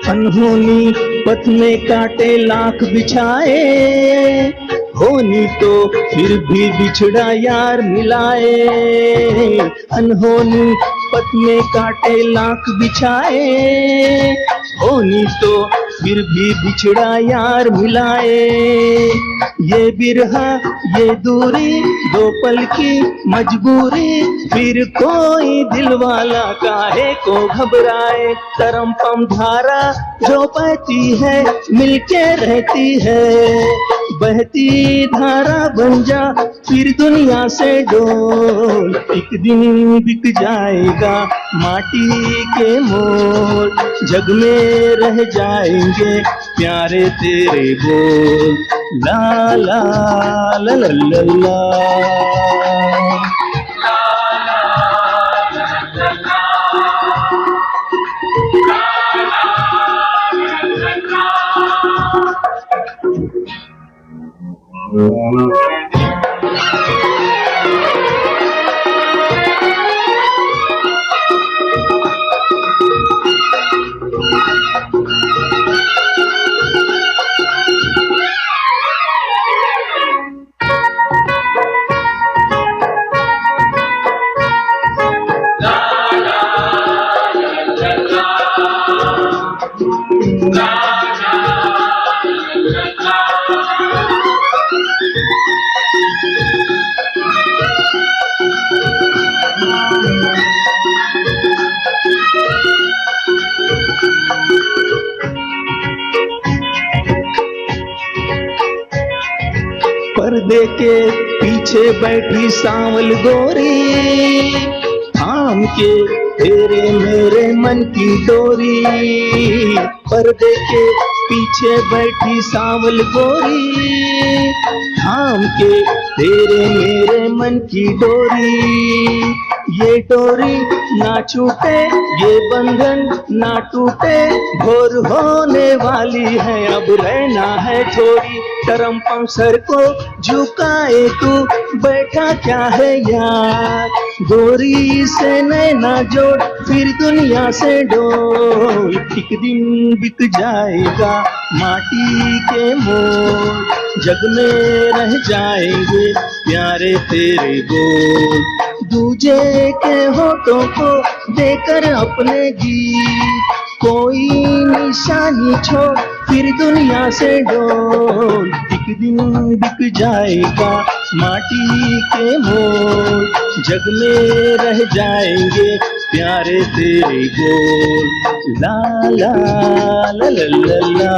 अनहोनी पथ में कांटे लाख बिछाए, होनी तो फिर भी बिछड़ा यार मिलाए, अनहोनी पथ में काटे लाख बिछाए, होनी तो फिर भी बिछड़ा यार मिलाए। ये बिरहा ये दूरी दो पल की मजबूरी, फिर कोई दिल वाला काहे को घबराए। तरम पम धारा जो बहती है मिलके रहती है, बहती धारा बन जा फिर दुनिया से डोल। एक दिन बिक जाएगा माटी के मोल, जग में रह जाएंगे प्यारे तेरे बोल। ला ला ला ला ला ला। पर्दे के पीछे बैठी सांवल गोरी, थाम के तेरे मेरे मन की डोरी। पर्दे के पीछे बैठी सांवल गोरी, थाम के तेरे मेरे मन की डोरी। ये डोरी ना छूटे ये बंधन ना टूटे, भोर होने वाली है अब रहना है थोड़ी। करम पम सर को झुकाए तू बैठा क्या है यार, गोरी से नैना जोड़ फिर दुनिया से डोल। एक दिन बिक जाएगा माटी के मोल, जग में रह जाएंगे प्यारे तेरे बोल। दूजे के होठों को देकर अपने गीत, कोई निशानी छोड़ फिर दुनिया से डोल। एक दिन बिक जाएगा माटी के मोल, जग में रह जाएंगे प्यारे तेरे बोल। ला ला ला ला ला ला।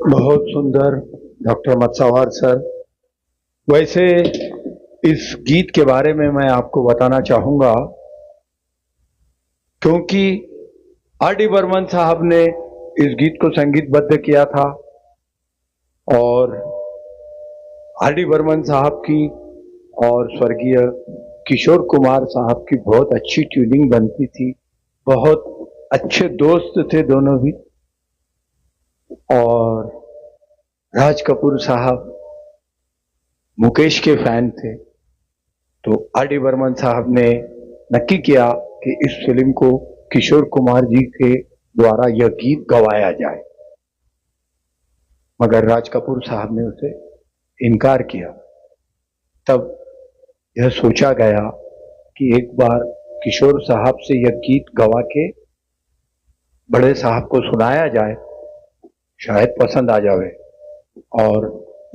बहुत सुंदर डॉक्टर मत्सावार सर। वैसे इस गीत के बारे में मैं आपको बताना चाहूंगा, क्योंकि आर डी बर्मन साहब ने इस गीत को संगीतबद्ध किया था और आर डी बर्मन साहब की और स्वर्गीय किशोर कुमार साहब की बहुत अच्छी ट्यूनिंग बनती थी। बहुत अच्छे दोस्त थे दोनों भी। और राज कपूर साहब मुकेश के फैन थे, तो आर डी बर्मन साहब ने नक्की किया कि इस फिल्म को किशोर कुमार जी के द्वारा यह गीत गवाया जाए, मगर राज कपूर साहब ने उसे इनकार किया। तब यह सोचा गया कि एक बार किशोर साहब से यह गीत गवा के बड़े साहब को सुनाया जाए, शायद पसंद आ जावे। और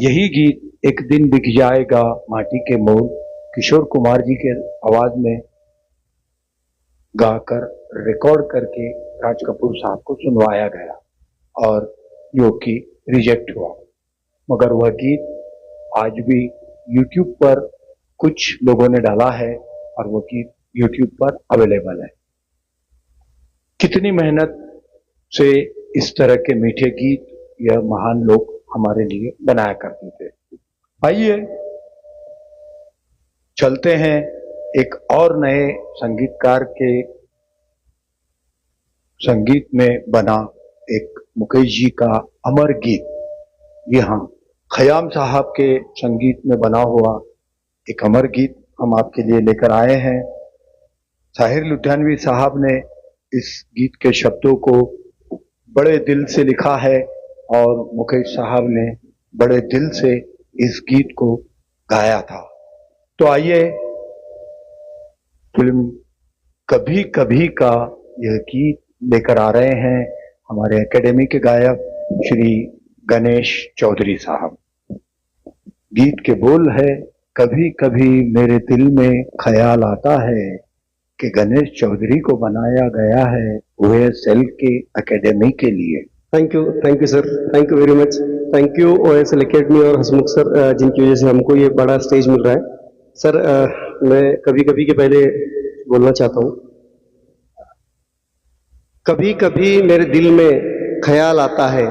यही गीत एक दिन बिक जाएगा माटी के मोल किशोर कुमार जी के आवाज में गाकर रिकॉर्ड करके राज कपूर साहब को सुनवाया गया, और जो कि रिजेक्ट हुआ। मगर वह गीत आज भी YouTube पर कुछ लोगों ने डाला है और वो गीत YouTube पर अवेलेबल है। कितनी मेहनत से इस तरह के मीठे गीत यह महान लोग हमारे लिए बनाया करते थे। आइए चलते हैं एक और नए संगीतकार के संगीत में बना एक मुकेश जी का अमर गीत, ये हाँ खयाम साहब के संगीत में बना हुआ एक अमर गीत हम आपके लिए लेकर आए हैं। साहिर लुधियानवी साहब ने इस गीत के शब्दों को बड़े दिल से लिखा है और मुकेश साहब ने बड़े दिल से इस गीत को गाया था। तो आइए फिल्म कभी कभी का यह गीत लेकर आ रहे हैं हमारे एकेडमी के गायक श्री गणेश चौधरी साहब। गीत के बोल है, कभी कभी मेरे दिल में ख्याल आता है कि गणेश चौधरी को बनाया गया है OSL के एकेडमी के लिए। Thank you sir, thank you very much. Thank you OSL academy और हसमुख सर, जिनकी वजह से हमको ये बड़ा स्टेज मिल रहा है। सर मैं कभी कभी के पहले बोलना चाहता हूँ, कभी कभी मेरे दिल में ख्याल आता है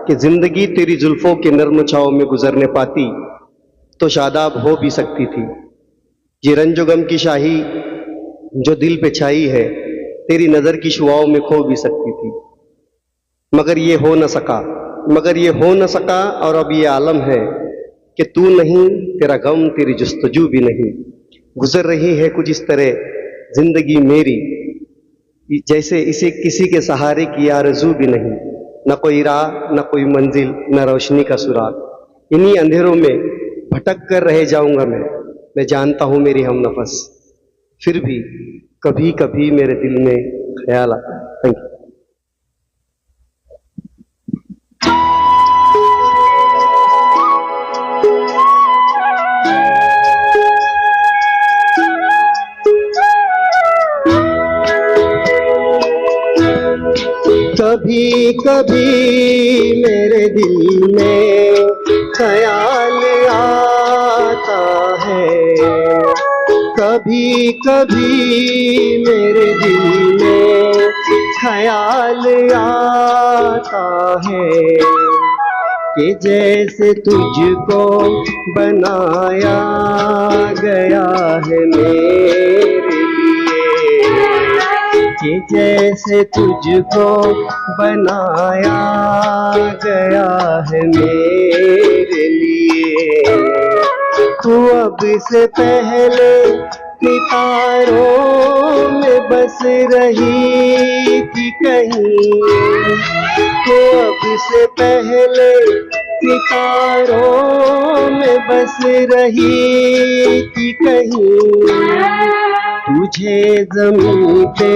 कि जिंदगी तेरी जुल्फों के नर्म छाव में गुजरने पाती तो शादाब हो भी सकती थी। ये रंजो गम की शाही जो दिल पे छाई है तेरी नजर की शुआओं में खो भी सकती थी, मगर ये हो न सका और अब ये आलम है कि तू नहीं, तेरा गम, तेरी जुस्तजू भी नहीं। गुजर रही है कुछ इस तरह जिंदगी मेरी, जैसे इसे किसी के सहारे की आरज़ू भी नहीं। न कोई राह, न कोई मंजिल, न रोशनी का सुराग। इन्हीं अंधेरों में भटक कर रह जाऊंगा मैं जानता हूं मेरी हम नफस, फिर भी कभी कभी मेरे दिल में ख्याल आता है। Thank you. कभी कभी मेरे दिल में ख्याल आता है, कभी कभी मेरे दिल में ख्याल आता है कि जैसे तुझको बनाया गया है मेरे लिए, कि जैसे तुझको बनाया गया है मेरे लिए। तू अब से पहले सितारों में बस रही थी कहीं, तू अब से पहले सितारों में बस रही थी कहीं। तुझे ज़मीन पे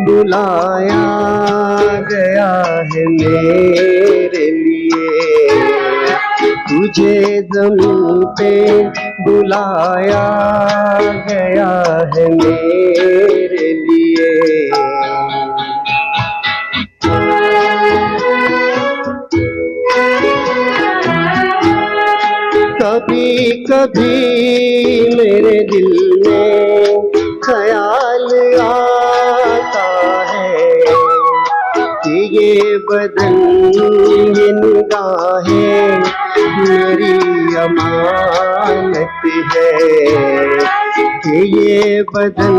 बुलाया गया है मेरे लिए, तुझे ज़मीन पे बुलाया गया है मेरे लिए। कभी कभी मेरे दिल में ख्याल आता है कि ये बदन, ये निगाहें मेरी अमानत है, कि ये बदन,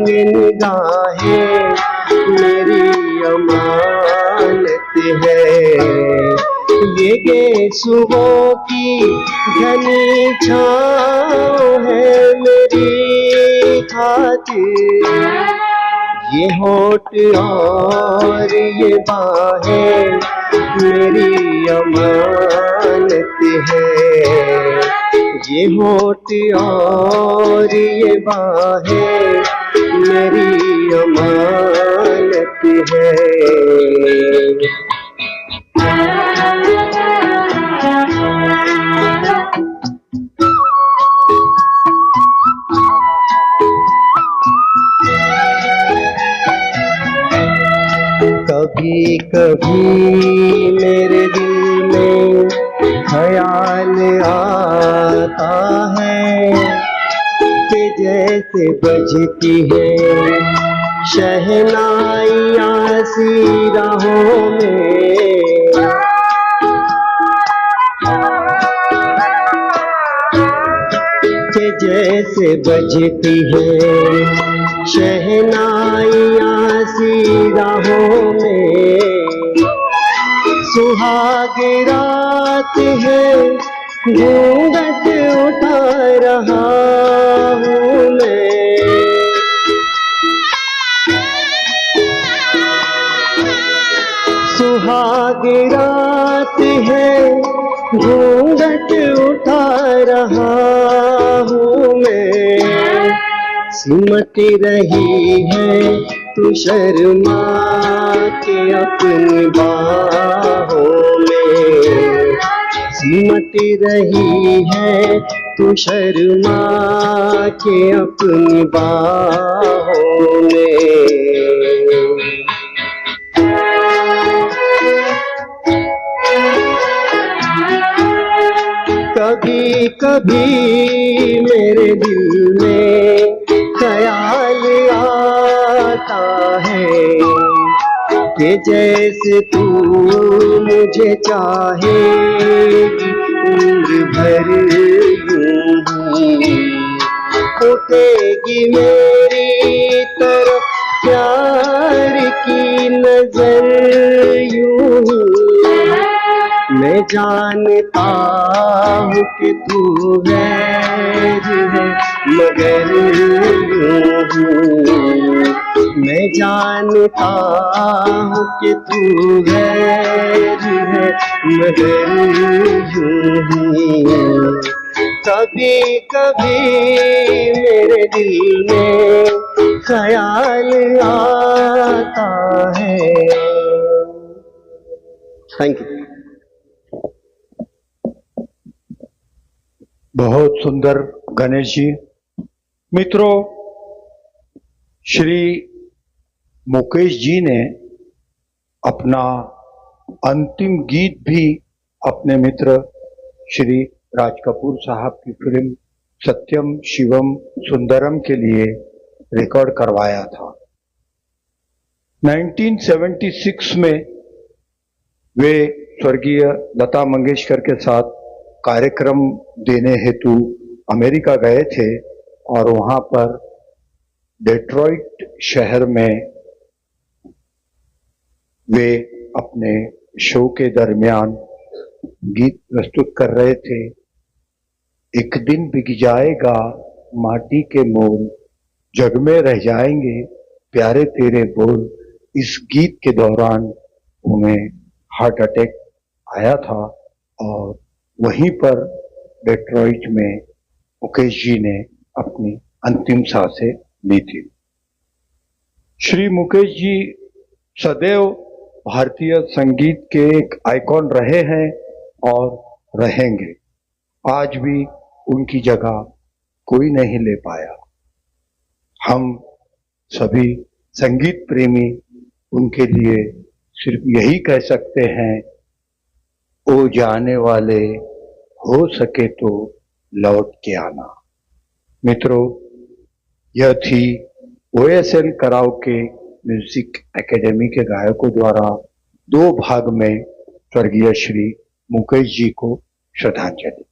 ये निगाहें मेरी अमानत है। ये सुबह की घनी छाँव है मेरी खातिर, ये होठ और ये बाहें मेरी अमानत है, ये होठ और ये बाहें मेरी अमानत है। कभी कभी मेरे दिल में ख्याल आता है कि जैसे बजती है शहनाइयाँ सी राहों में, कि जैसे बजती है शहनाइयाँ सी राहों में, सुहाग रात है घूंघट उठा रहा हूँ मैं। सुहाग रात है घूंघट उठा रहा हूँ मैं। सिमट रही है तू शर्मा के अपनी बाहों में, सिमट रही है तू शर्मा के अपनी बाहों में। कभी कभी मेरे दिल में ख्याल आता है कि जैसे तू मुझे चाहेगी उम्र भर यूं ही, उठेगी मेरी तरफ प्यार की नजर यूं ही। मैं जानता हूँ कि तू गैर है मगर यूं हूँ। मैं जानता हूँ कि तू गैर है मगर यूं हूँ। कभी कभी मेरे दिल में ख्याल आता है। Thank you. बहुत सुंदर गणेश जी। मित्रों, श्री मुकेश जी ने अपना अंतिम गीत भी अपने मित्र श्री राज कपूर साहब की फिल्म सत्यम शिवम सुंदरम के लिए रिकॉर्ड करवाया था। 1976 में वे स्वर्गीय लता मंगेशकर के साथ कार्यक्रम देने हेतु अमेरिका गए थे और वहां पर डेट्रॉइट शहर में वे अपने शो के दरमियान गीत प्रस्तुत कर रहे थे। एक दिन बिक जाएगा माटी के मोल, जग में रह जाएंगे प्यारे तेरे बोल। इस गीत के दौरान उन्हें हार्ट अटैक आया था और वहीं पर डेट्रॉइट में मुकेश जी ने अपनी अंतिम सांसें ली थी। श्री मुकेश जी सदैव भारतीय संगीत के एक आइकॉन रहे हैं और रहेंगे। आज भी उनकी जगह कोई नहीं ले पाया। हम सभी संगीत प्रेमी उनके लिए सिर्फ यही कह सकते हैं, ओ जाने वाले हो सके तो लौट के आना। मित्रों, यह थी OSL कराओके म्यूजिक एकेडमी के गायकों द्वारा 2 भाग में स्वर्गीय श्री मुकेश जी को श्रद्धांजलि।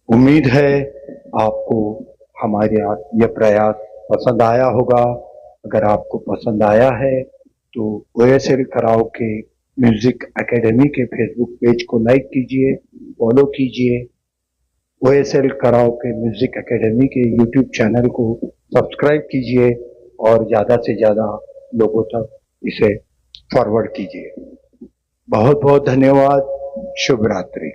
उम्मीद है आपको हमारा यह प्रयास पसंद आया होगा। अगर आपको पसंद आया है तो OSL कराओके म्यूजिक एकेडमी के फेसबुक पेज को लाइक कीजिए, फॉलो कीजिए। OSL कराओके म्यूजिक एकेडमी के यूट्यूब चैनल को सब्सक्राइब कीजिए और ज़्यादा से ज़्यादा लोगों तक इसे फॉरवर्ड कीजिए। बहुत बहुत धन्यवाद। शुभ रात्रि।